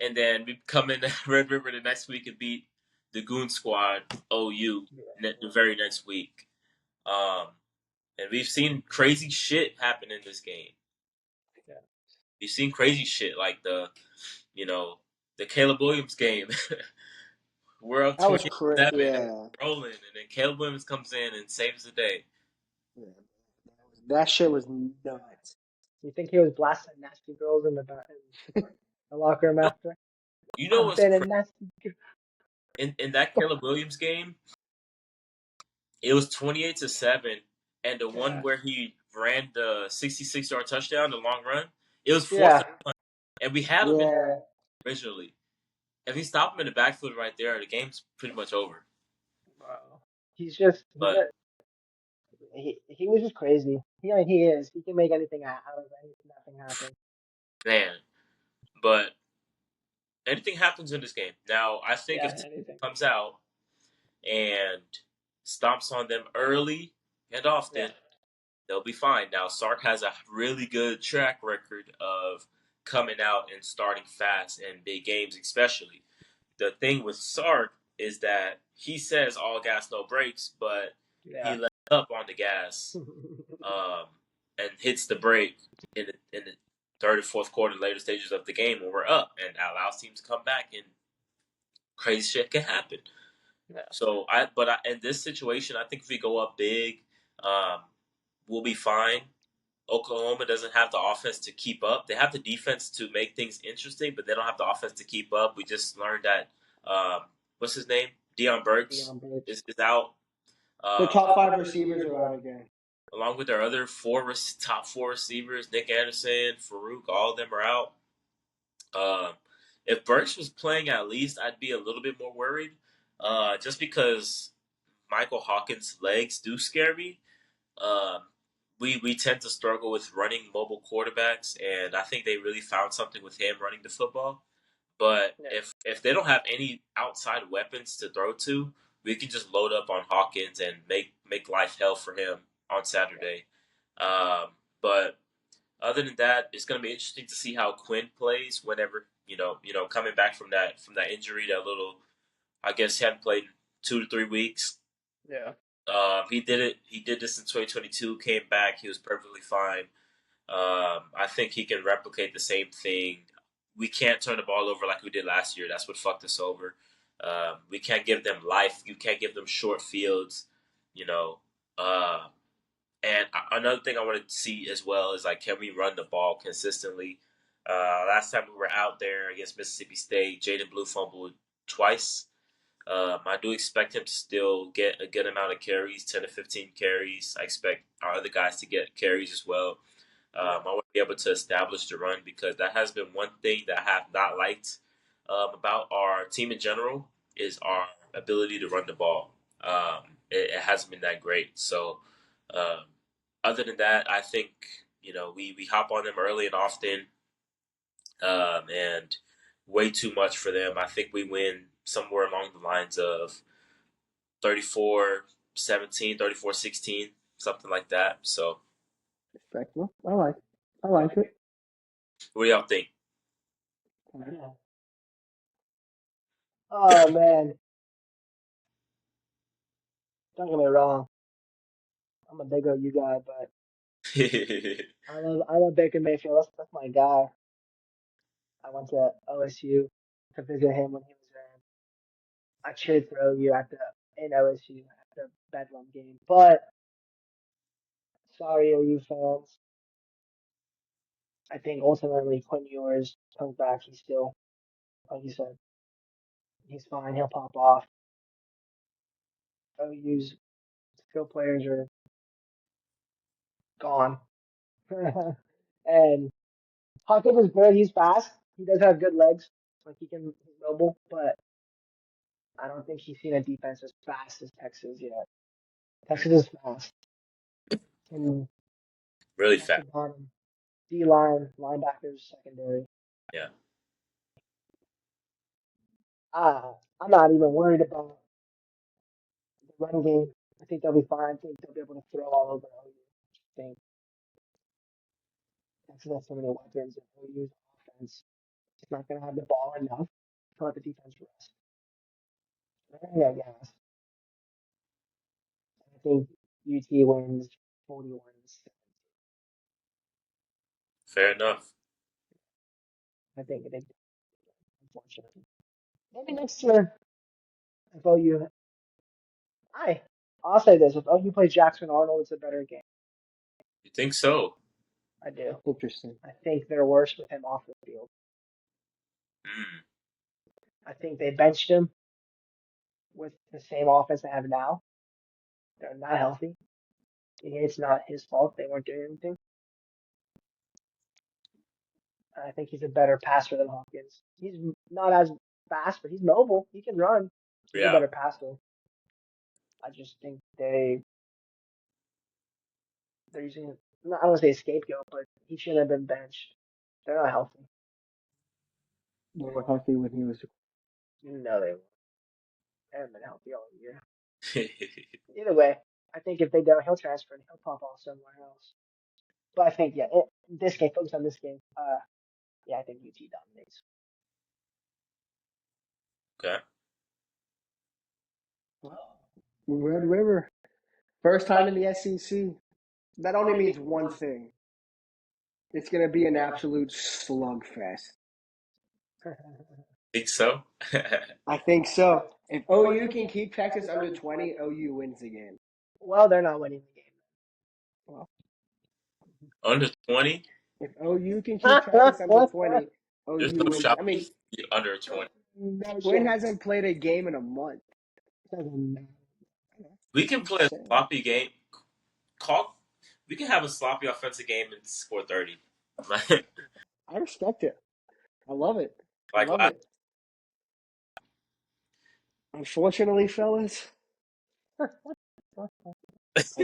and then we come in Red River the next week and beat the Goon Squad OU the very next week. And we've seen crazy shit happen in this game. yeah. We've seen crazy shit like you know, the Caleb Williams game. We're up That was 27 and yeah. rolling, and then Caleb Williams comes in and saves the day. Yeah. That shit was nuts. You think he was blasting nasty girls in the locker room You know, after? you know I've what's been a crazy? nasty girl. In that Caleb Williams game, it was 28-7, and the one Yeah. where he ran the 66-yard touchdown, the long run, it was fourth Yeah. and one, and we had him in Yeah. originally. If he stopped him in the backfield right there, the game's pretty much over. Wow. He's just But he was just crazy. He is. He can make anything out of nothing happen. man, but anything happens in this game. Now, I think Yeah, if TCU anything. comes out and stomps on them early and often, Yeah. they'll be fine. Now, Sark has a really good track record of coming out and starting fast in big games, especially. The thing with Sark is that he says all gas, no brakes, but he Yeah. lets up on the gas um, and hits the brake in the third and fourth quarter, later stages of the game when we're up, and that allows teams to come back and crazy shit can happen. Yeah. So in this situation, I think if we go up big, um, we'll be fine. Oklahoma doesn't have the offense to keep up. They have the defense to make things interesting, but they don't have the offense to keep up. We just learned that what's his name, Deion Burks Deion Burks. is out, The um, top 5 receivers are out again. along with their other top four receivers, Nick Anderson, Farouk. All of them are out. Um, if Burks was playing at least, I'd be a little bit more worried, just because Michael Hawkins' legs do scare me. Um, we tend to struggle with running mobile quarterbacks, and I think they really found something with him running the football. But Yeah. if they don't have any outside weapons to throw to, we can just load up on Hawkins and make life hell for him on Saturday. But Other than that, it's going to be interesting to see how Quinn plays whenever coming back from that injury, that little. I guess he hadn't played in 2 to 3 weeks. Yeah. He did it. He did this in 2022. Came back. He was perfectly fine. I think he can replicate the same thing. We can't turn the ball over like we did last year. That's what fucked us over. We can't give them life. You can't give them short fields. You know. And another thing I want to see as well is like, can we run the ball consistently? Last time we were out there against Mississippi State, Jaden Blue fumbled twice. I do expect him to still get a good amount of carries, 10 to 15 carries. I expect our other guys to get carries as well. I want to be able to establish the run because that has been one thing that I have not liked about our team in general is our ability to run the ball. It hasn't been that great. So, um, other than that, I think we hop on them early and often, and way too much for them. I think we win somewhere along the lines of 34-17, 34-16, something like that. So, Respectable. I like it. what do y'all think? Yeah. Oh man, don't get me wrong. I'm a big OU guy, but I love Baker Mayfield. That's my guy. I went to OSU to visit him when he was there. I cheered for OU in OSU at the Bedlam game. But sorry, OU fans. I think ultimately Quinn Ewers comes back. He's still, like you said, he's fine. He'll pop off. OU's skill players are gone. And Hawkins is good. He's fast. He does have good legs. Like he's mobile, but I don't think he's seen a defense as fast as Texas yet. Texas is fast. And Really top to fast. bottom, D line, linebackers, secondary. Yeah. I'm not even worried about the run game. I think they'll be fine. I think they'll be able to throw all over OU. I think Texas has so many weapons and OU's offense. It's not going to have the ball enough to let the defense rest. Yeah, yes. I think UT wins 41. Fair enough. I think they, unfortunately. Maybe next year, if OU, I'll say this: if OU plays Jackson Arnold, it's a better game. You think so? I do. Interesting. I think they're worse with him off the field. Mm, I think they benched him with the same offense they have now. They're not healthy. It's not his fault. They weren't doing anything. I think he's a better passer than Hawkins. He's not as fast, but he's mobile. He can run. He's a yeah. better passer. I just think they're using, I don't want to say scapegoat, but he shouldn't have been benched. They're not healthy. They were healthy when he was. No, they haven't been healthy all year. Either way, I think if they don't, he'll transfer and he'll pop off somewhere else. But I think, yeah, this game, focus on this game. Yeah, I think UT dominates. Okay. Red River. First time in the SEC. That only means one thing. It's going to be an absolute slugfest. Think so? I think so. If OU can keep Texas under 20, OU wins the game. Well, they're not winning the game. Well, Under 20? if OU can keep Texas under 20, There's OU no wins. shot I mean, under 20. No Quinn chance. hasn't played a game in a month. Doesn't matter. We can I'm play just a saying. sloppy game. We can have a sloppy offensive game and score 30. I respect it. I love it. I Like love last. it. Unfortunately, fellas, I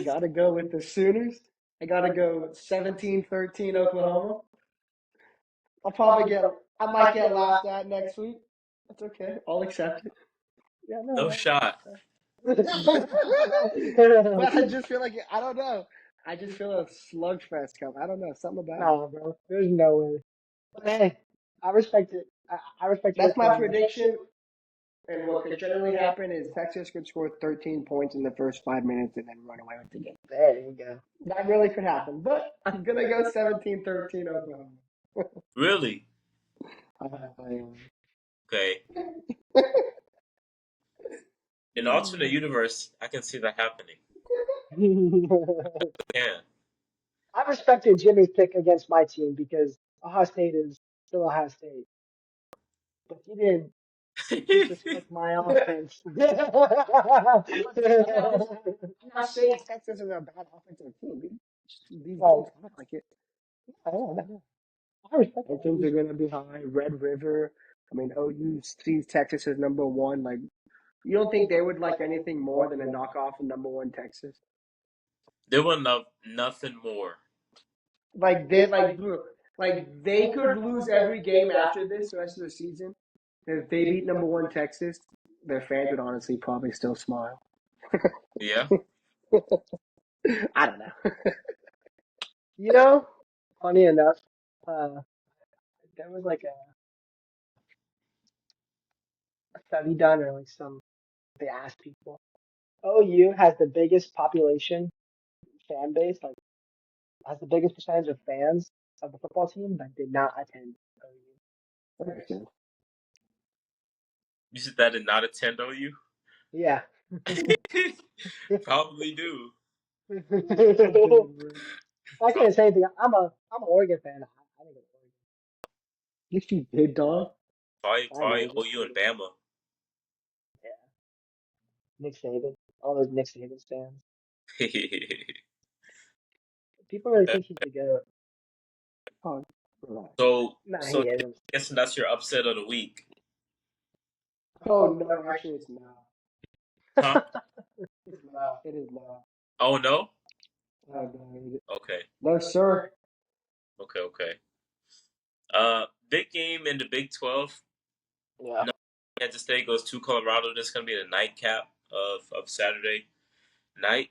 got to go with the Sooners. I got to go 17-13 Oklahoma. I might get laughed at next week. That's okay. I'll accept it. Yeah, No no. shot. But I just feel like, I don't know. I just feel a slugfest come. I don't know, something about it. No, bro. There's no way. But hey, I respect it. I respect your That's my opinion. prediction. And what could generally happen is Texas could score 13 points in the first 5 minutes and then run away with the game. There you go. That really could happen. But I'm going to go 17-13 Oklahoma. Really? I Okay. In alternate universe, I can see that happening. Yeah. I respected Jimmy's pick against my team because Ohio State is still Ohio State. But he didn't disrespect my offense. I'm not saying Texas is a bad offensive team. These Well, games act like it. I respect And that. teams are going to be high. Red River. I mean, OU sees Texas as number one. Like, you don't think they would like anything more than a knockoff of number one Texas? There wasn't nothing more. Like they could lose every game after this the rest of the season. If they beat number one Texas, their fans would honestly probably still smile. Yeah. I don't know. You know, funny enough, uh, there was like a study done or like they asked people. OU has the biggest population fan base, like has the biggest percentage of fans of the football team that did not attend OU. You said that did not attend OU? Yeah. Probably do. I can't say anything. I'm an Oregon fan. I think it's Oregon. Yes, you did, dog. Probably OU and Bama. Yeah. Nick Saban. All those Nick Saban fans. People really think he's the GOAT. Oh, relax. Nah, so he isn't. guessing that's your upset of the week. Oh no, actually, it's not. Huh? It's not. It is not. Oh no? Oh no. Okay. No, sir. Okay. Big game in the Big 12. Yeah. No, Kansas State goes to Colorado. This is gonna be the nightcap of Saturday night.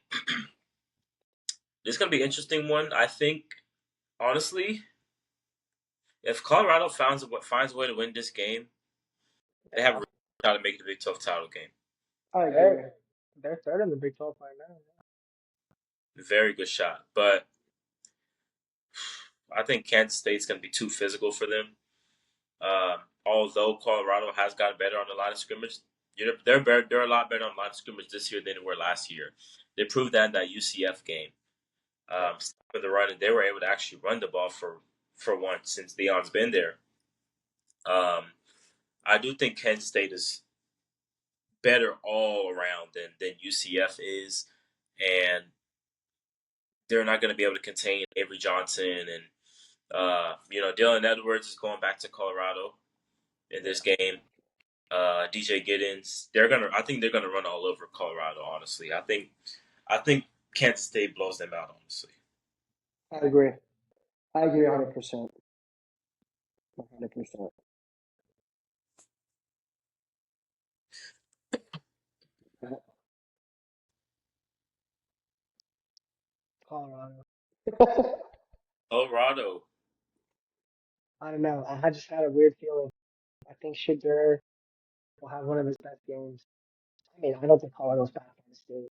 This is gonna be an interesting one. I think, honestly, if Colorado finds a way to win this game, they have a real shot to make the Big 12 title game. I agree. They're third in the Big 12 right now. Very good shot, but I think Kansas State's gonna be too physical for them. Although Colorado has gotten better on the line of scrimmage, they're a lot better on the line of scrimmage this year than they were last year. They proved that in that UCF game. Stopping the run, and they were able to actually run the ball for once since Deion's been there. I do think Kansas State is better all around than UCF is, and they're not going to be able to contain Avery Johnson and Dylan Edwards is going back to Colorado in this game. DJ Giddens, I think they're gonna run all over Colorado. Honestly, I think Kansas State blows them out. Honestly, I agree. 100%. 100%. Colorado. Colorado. I don't know. I just had a weird feeling. I think Shadur will have one of his best games. I mean, I don't think Colorado's bad for the state.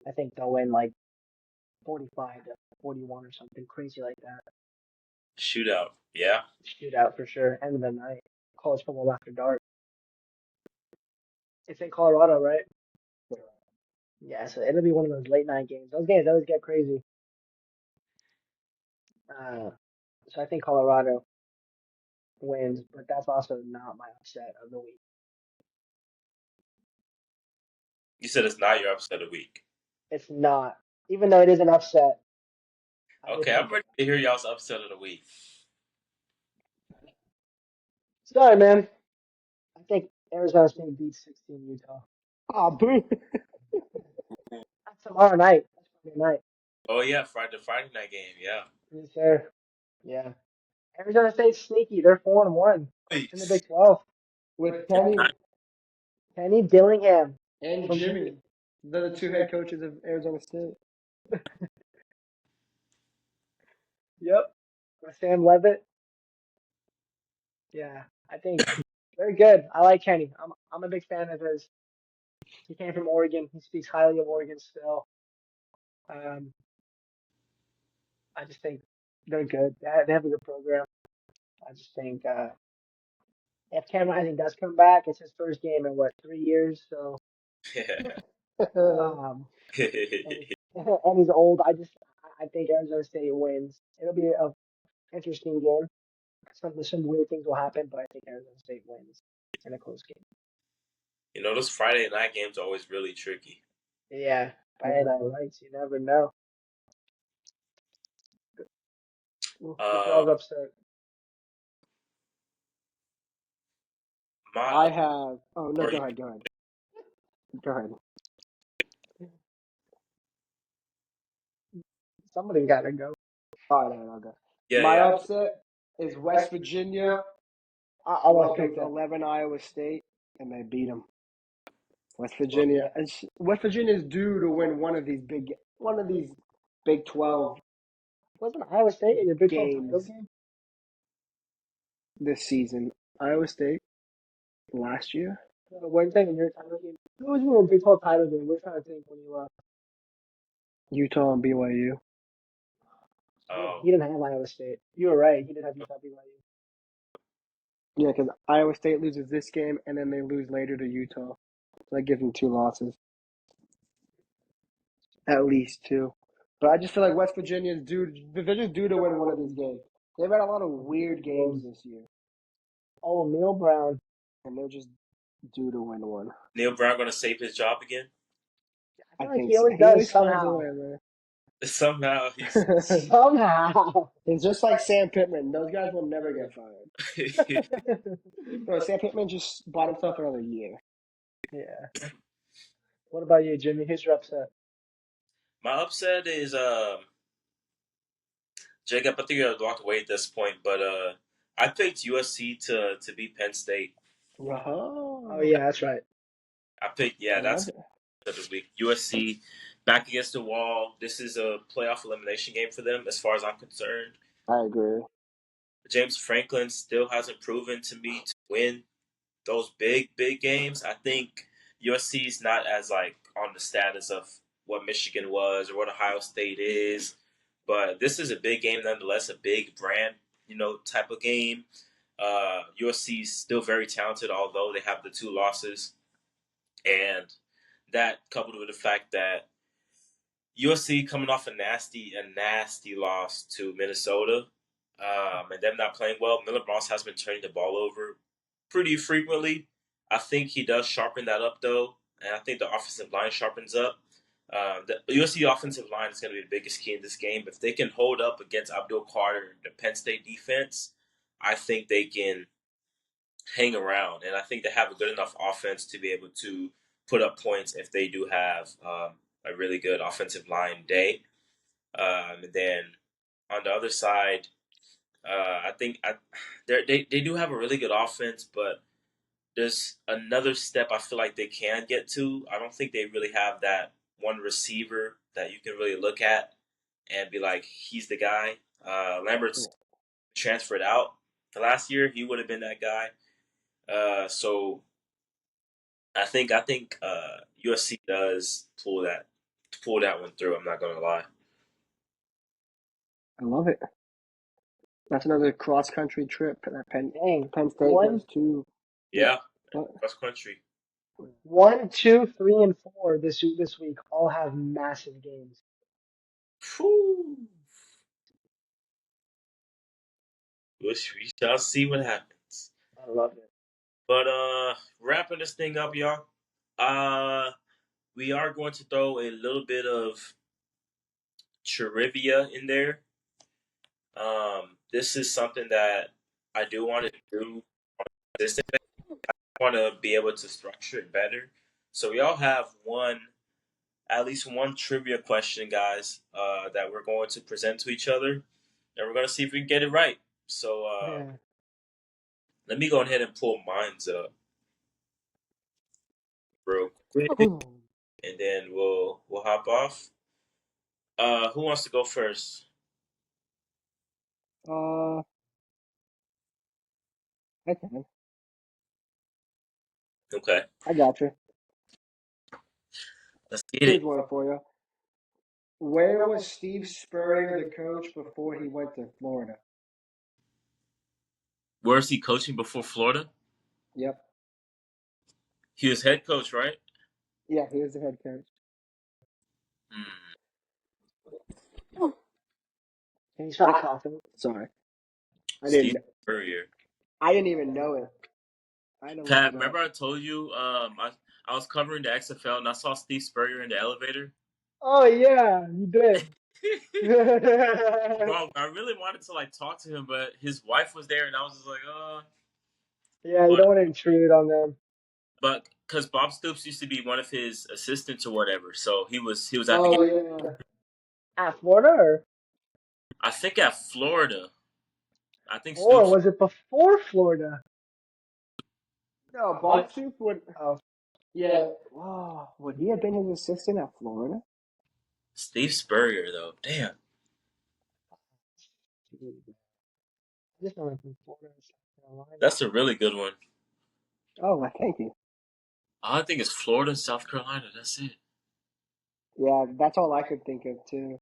I think they'll win like 45-41 or something crazy like that. Shootout. Yeah. Shootout for sure. End of the night. College football after dark. It's in Colorado, right? Yeah, so it'll be one of those late night games. Those games always get crazy. Uh, so I think Colorado wins, but that's also not my upset of the week. You said it's not your upset of the week. It's not, even though it is an upset. Okay, I'm ready to hear y'all's upset of the week. Sorry, man. I think Arizona State beats 16 Utah. Oh, boo. That's tomorrow night. That's Friday night. Oh yeah, the Friday night game. Yeah. Yes, sir. Yeah. Arizona State's sneaky. They're 4-1 in the Big 12. With Kenny Dillingham and Jimmy. They're the two head coaches of Arizona State. Sam Levitt. Yeah, I think they're good. I like Kenny. I'm a big fan of his. He came from Oregon. He speaks highly of Oregon still. Um, I just think they're good. They have a good program. I just think if Cam Rising does come back, it's his first game in what 3 years. So um, and he's, and he's old. I think Arizona State wins. It'll be a interesting game. Some weird things will happen, but I think Arizona State wins in a close game. Those Friday night games are always really tricky. Yeah, Friday night lights. You never know. What's Uh, y'all's upset? my I have. Oh no, or go ahead. Go ahead. Go ahead. Somebody gotta go. All right, I'll go. yeah, My yeah. upset is West Virginia I'll let pick ranked that. 11 Iowa State, and they beat them. West Virginia. West Virginia is due to win one of these Big 12 Wasn't Iowa State in the Big 12 title games game? this season. Iowa State last year. Wednesday in your title game. Who was in the Big 12 title game? We're trying to think when you left. Utah and BYU. Oh, He didn't have Iowa State. You were right. He didn't have Utah BYU. Yeah, because Iowa State loses this game, and then they lose later to Utah. So that gives them 2 losses. At least 2. But I just feel like West Virginia is due. They're just due to win one of these games. They've had a lot of weird games this year, Oh, Neil Brown. and they're just due to win one. Neil Brown gonna save his job again? I I feel like think he so. always He does always finds a somehow. way, man. Somehow he's. Somehow. It's just like Sam Pittman. Those guys will never get fired. No, Sam Pittman just bought himself another year. Yeah. What about you, Jimmy? Who's your upset? My upset is Jacob. I think you have walked away at this point, but I picked USC to beat Penn State. Oh Oh, yeah, that's right. I picked I that's love it. of the week. USC back against the wall. This is a playoff elimination game for them, as far as I'm concerned. I agree. James Franklin still hasn't proven to me to win those big games. I think USC is not as like on the status of what Michigan was or what Ohio State is, but this is a big game nonetheless. A big brand, type of game. USC is still very talented, although they have the 2 losses, and that coupled with the fact that USC coming off a nasty loss to Minnesota, and them not playing well. Miller Moss has been turning the ball over pretty frequently. I think he does sharpen that up though, and I think the offensive line sharpens up. The USC offensive line is going to be the biggest key in this game. If they can hold up against Abdul Carter, the Penn State defense, I think they can hang around, and I think they have a good enough offense to be able to put up points if they do have a really good offensive line day. And then on the other side, I think they do have a really good offense, but there's another step I feel like they can get to. I don't think they really have that one receiver that you can really look at and be like, he's the guy. Lambert's transferred out. Last year, he would have been that guy. So I think USC does pull that one through. I'm not gonna lie. I love it. That's another cross country trip that Dang. Penn State One, does too. Yeah, But cross country. 1, 2, 3, and 4 this week all have massive games. Whew. We shall see what happens. I love it. But wrapping this thing up, y'all. We are going to throw a little bit of trivia in there. This is something that I do want to do consistently. I want to be able to structure it better. So we all have at least one trivia question, guys, that we're going to present to each other, and we're going to see if we can get it right. So Yeah. let me go ahead and pull mine's up real quick, and then we'll hop off. Who wants to go first? I can. Okay, I got you. let's get Here's it. one for you. Where was Steve Spurrier the coach before he went to Florida? Where is he coaching before Florida? Yep. He was head coach, right? Yeah, he was the head coach. Hmm. Can you stop coughing? Sorry. Steve Spurrier. I didn't even know it. I had to look Pat, it up. remember I told you I was covering the XFL and I saw Steve Spurrier in the elevator. Oh yeah, you did. Bro, I really wanted to like talk to him, but his wife was there, and I was just like, Yeah, you But don't want to intrude on them. because Bob Stoops used to be one of his assistants or whatever, so he was at the game. Oh yeah. At Florida I think at Florida. I think or Stoops. was it before Florida? No, Bob Stoops would. Yeah. Oh, would he have been his assistant at Florida? Steve Spurrier though, damn, I just know him from Florida and South Carolina. that's a really good one. Oh, well, thank you. I think it's Florida and South Carolina. That's it. Yeah, that's all I could think of too.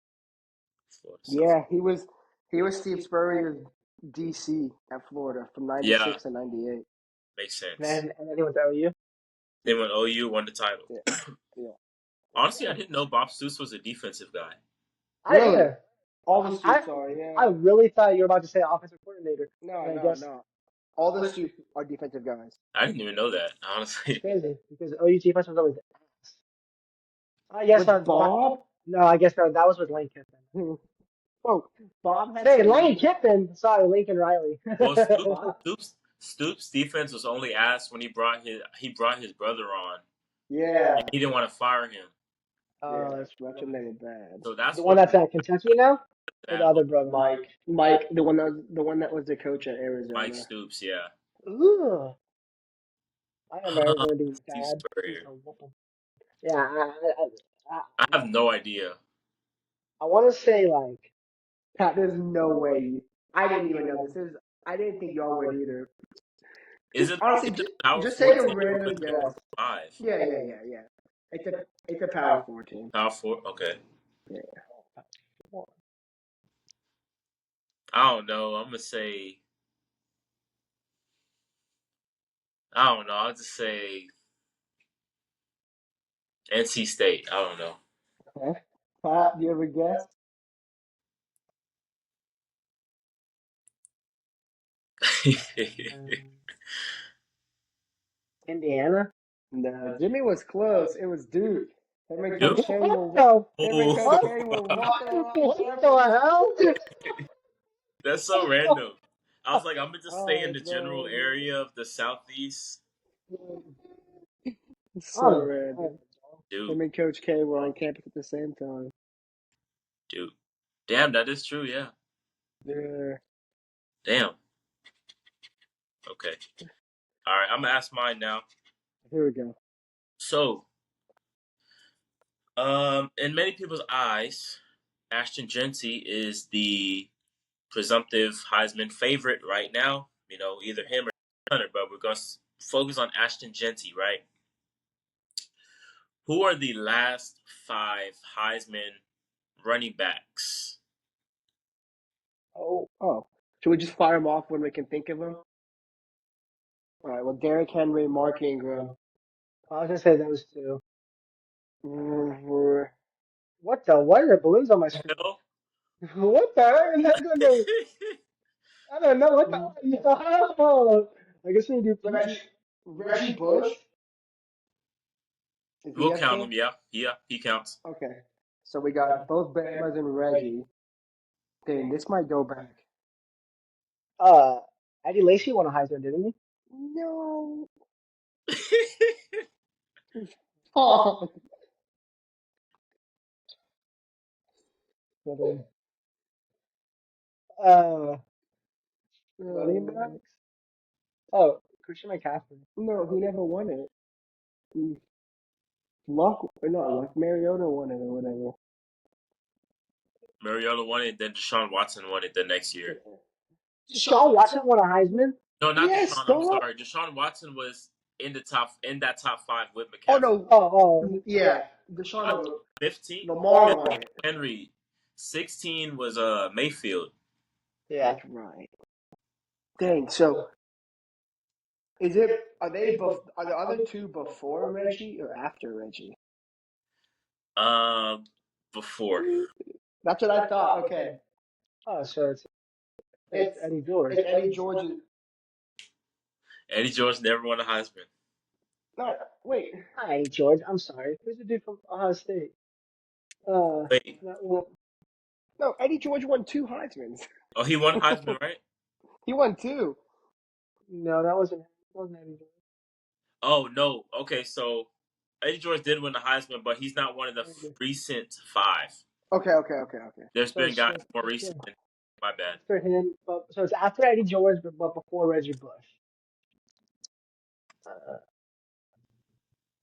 Florida, South. Yeah, he was Steve Spurrier's DC at Florida from Yeah, '96 to '98. makes sense. And then he went to OU. They went OU, won the title. Yeah, yeah. Honestly, I didn't know Bob Stoops was a defensive guy. Really? Yeah. All the I Stoops are, yeah. I really thought you were about to say offensive coordinator. No, But I no, guess no. All the Stoops are defensive guys. I didn't even know that, it's honestly. crazy because OU defense was always ass. I guess With Bob? no, I guess no, that was with Lane Kiffin. Oh, Bob had Say some. Lane Kiffin. Sorry, Lincoln Riley. Well, Bob? Stoops' defense was only asked when he brought his brother on. Yeah. He didn't want to fire him, Yeah, That's Fletcher made it bad. so that's the one what that's at Kentucky now, or the that other brother. Mike, the one that was the coach at Arizona. Mike Stoops, yeah. Ugh. I remember Arizona being Steve bad. Spurrier. Yeah, I have no idea. I want to say like Pat, there's no way. I didn't even know this is. I didn't think y'all would either. Is it Honestly, Power just take a 14 or random is it guess. Power 5? Yeah. It's a Power 14. Power 4. Okay. Yeah. I don't know. I'm gonna say. I don't know. I'll just say NC State. I don't know. Okay. Pat, do you have a guess? Indiana. No, Jimmy was close. It was Duke. Him and Duke? Coach K were What walking around what the campus. hell? That's so random. I was like, I'm gonna just stay Oh, in the it's general so area of the southeast. so random. Duke, Him and Coach K were on campus at the same time. Duke. Damn, that is true. Yeah. Yeah. Damn. Okay. All right. I'm gonna ask mine now. Here we go. So, in many people's eyes, Ashton Genty is the presumptive Heisman favorite right now. You know, either him or Hunter, but we're going to focus on Ashton Genty, right? Who are the last 5 Heisman running backs? Oh. Should we just fire them off when we can think of them? All right. Well, Derrick Henry, Mark Ingram. I was gonna say those two. Mm, What the? What are the balloons on my screen? Hell? What the heck? I don't know. What the? Oh, I guess we do. Reggie Bush. Is he We'll up count there? him. Yeah, he counts. Okay. So we got both Bama's and Reggie. Dang, this might go back. Eddie Lacy won a Heisman, didn't he? No. Oh. Running backs. Oh, Christian McCaffrey. No, he never won it. Luck, or not Luck, Mariota won it or whatever. Mariota won it, then Deshaun Watson won it the next year. Deshaun Watson won a Heisman. No, not Yes, Deshaun. I'm dog. sorry. Deshaun Watson was in that top five with Oh McCaffrey. no. Yeah. Deshaun 15, Lamar 15 won it. Henry. 16 was Mayfield. Yeah. That's right. Dang. So is it? Are the other two before Reggie or after Reggie? Before. That's what I thought. Okay. Oh, so it's It's Eddie George. it's Eddie George. Eddie George never won a Heisman. No, wait. Hi, George. I'm sorry. Who's the dude from Ohio State? Wait. Well, No, Eddie George won 2 Heismans. Oh, he won Heisman, right? He won 2. no, that wasn't Eddie Oh no. Okay, so Eddie George did win the Heisman, but he's not one of the George. recent five. Okay. There's So been it's, guys so more it's recent. My bad. after him, but so it's after Eddie George, but before Reggie Bush. Uh,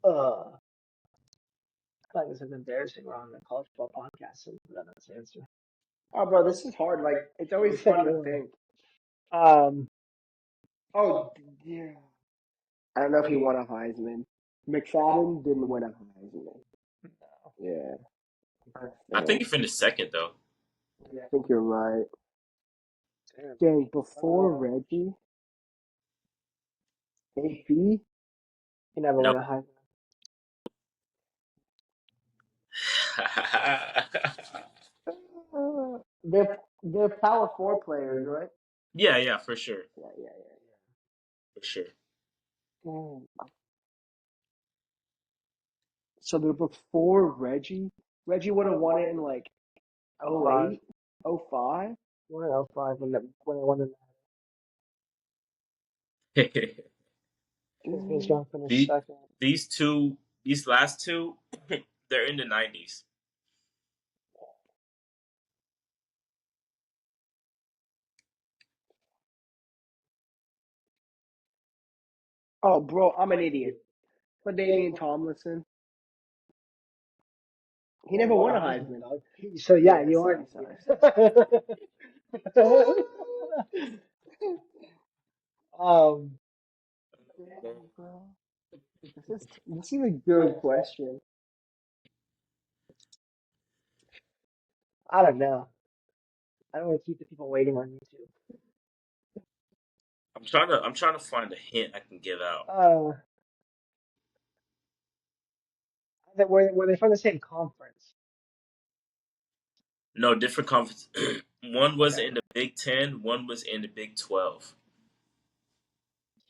I feel like this is embarrassing. We're on the college football podcast, and that's the answer. Oh, bro, this is hard. Like, it's always fun to think. Um, Oh, yeah. I don't know if he won a Heisman. McFadden didn't win a Heisman. Yeah. I think he finished second though. I think you're right. Dang, before Reggie, AP? he never No. won a Heisman. They're Power 4 players, right? yeah, for sure. Yeah. For sure. So they're before Reggie? Reggie would have won it in like 08, 05? 105 when they won the. He's going to finish The- second. these last two, they're in the 90s. Oh, bro, I'm an idiot. But Damian Tomlinson, he never won a Heisman. So yeah, Yeah, you are. sorry. um, This is a good question. I don't know. I don't want to keep the people waiting on YouTube. I'm trying to find a hint I can give out. Were they from the same conference? No, different conference. One was in the Big 10, one was in the Big 12.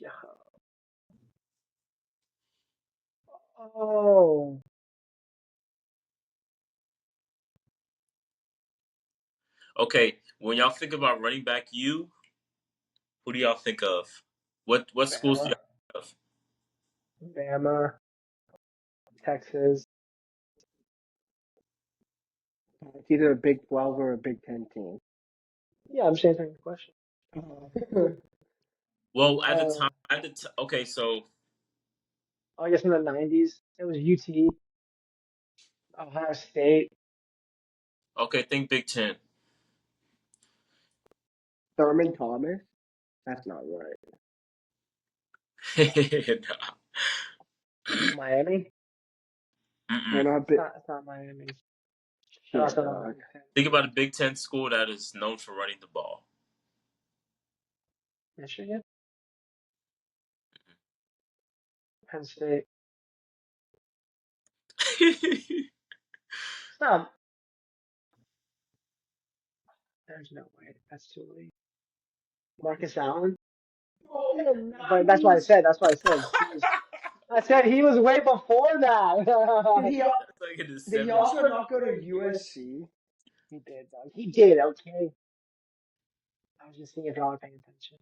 Yeah. Oh, Okay, when y'all think about running back who do y'all think of? What schools do y'all think of? Bama, Texas. It's either a Big 12 or a Big 10 team. Yeah, I'm just answering the question. Well, okay, so I guess in the 90s, it was UT, Ohio State. okay, think Big 10. Thurman Thomas? That's not right. Nah. Miami? They're Mm-mm. not big. It's not Miami. Shit, Also not dog. Big Ten. Think about a Big 10 school that is known for running the ball. Michigan? Penn State. It's not. There's no way. That's too late. Marcus Allen? But that's why I said. That's why I said. I said he was way before Did that. he, That's like in the did he 70s. also not go to USC? He did, dog. He did, okay. I was just seeing if y'all were paying attention.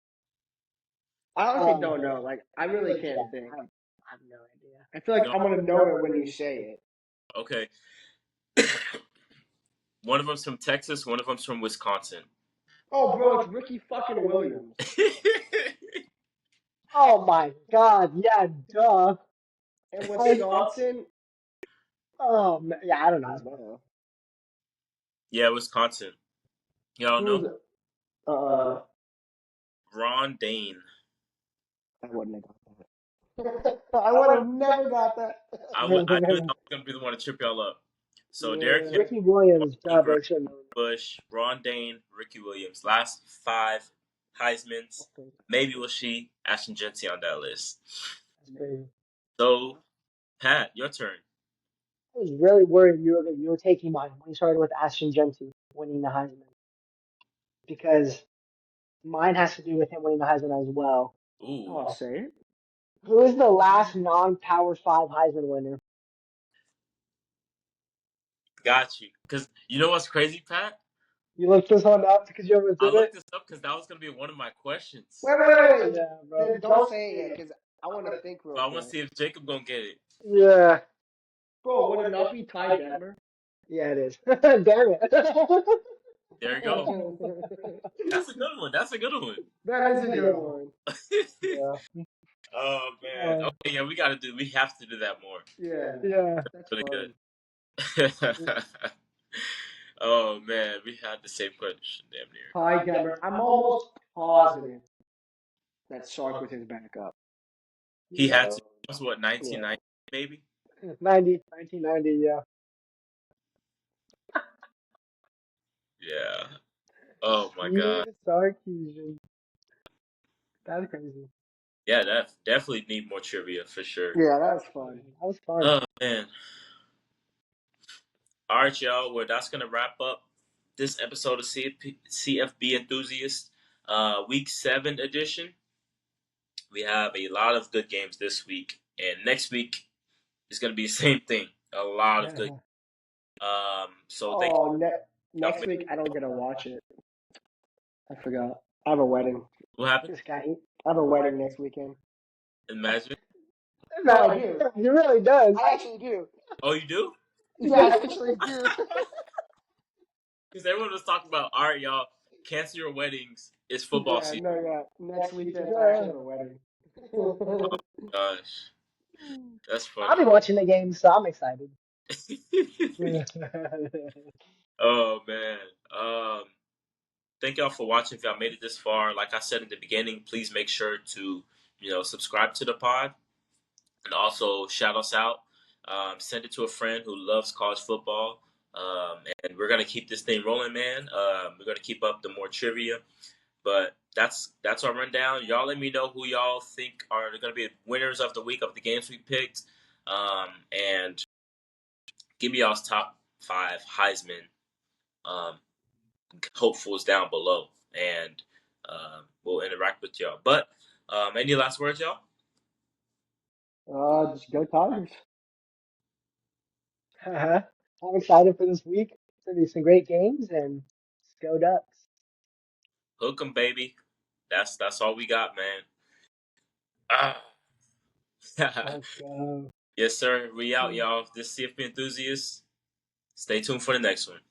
I honestly don't know. Like, I really can't Yeah, think. I have no idea. I feel like No. I'm gonna know it when you say it. Okay. One of them's from Texas, one of them's from Wisconsin. Oh, bro, it's Ricky fucking Williams. Oh my God! Yeah, duh. In Wisconsin? Oh yeah, I don't I know. don't know. Yeah, Wisconsin. Y'all Who was know? it? Ron Dane. I wouldn't have got that. I would have never got that. I knew that was gonna be the one to trip y'all up. So Derrick Yeah. Henry, Ricky Williams, Ingram, Blake should know. Bush, Ron Dane, Ricky Williams. Last 5 Heisman's. Maybe we'll see Ashton Genty on that list. That's crazy. So, Pat, your turn. I was really worried you were taking mine when you started with Ashton Genty winning the Heisman because mine has to do with him winning the Heisman as well. Ooh, Oh, say it. Who is the last non-Power 5 Heisman winner? got you. Because you know what's crazy, Pat? You looked this one up because you almost I did looked it? this up because that was gonna be one of my questions. Wait. Yeah, bro. Then don't say it yet, because I want to think real But I want quick. to see if Jacob gonna get it. Yeah. Bro, would it not be Ty Detmer? Yeah, it is. Damn it. There you go. That's a good one. That's a good one. That is a good one. Yeah. Oh man. Okay, yeah, we have to do that more. Yeah. Yeah. That's Really fun. good. Oh man, we had the same question damn near. Ty Detmer. I'm almost positive that Sark was his backup. He had to. That was what, 1990 maybe? 1990, yeah. Yeah. Oh my god. Sarkeesian. That's crazy. Yeah, that definitely need more trivia for sure. Yeah, that was fun. That was fun. Oh man. All right, y'all. Well, that's gonna wrap up this episode of CFB Enthusiast, Week 7 edition. We have a lot of good games this week, and next week is gonna be the same thing. A lot of good. So thank you. Next week I don't get to watch it. I forgot. I have a wedding. What happened? This guy. I have a wedding next weekend. Imagine. No, I do. He really does. I actually do. Oh, you do? Yeah, I actually do. Because everyone was talking about, all right, y'all, cancel your weddings. It's football season. Next weekend I actually have a wedding. Gosh, that's I'll funny. be watching the game, so I'm excited. Oh man. Thank y'all for watching. If y'all made it this far, like I said in the beginning, please make sure to subscribe to the pod and also shout us out. Send it to a friend who loves college football. And we're gonna keep this thing rolling, man. We're gonna keep up the more trivia. But that's our rundown. Y'all let me know who y'all think are going to be winners of the week of the games we picked. And give me y'all's top 5 Heisman hopefuls down below. And we'll interact with y'all. But any last words, y'all? Just go Tigers. I'm excited for this week. It's going to be some great games, and let's go Ducks. Hook 'em, baby. That's all we got, man. Ah. Let's go. Yes, sir. We out, y'all. This CFP Enthusiast. Stay tuned for the next one.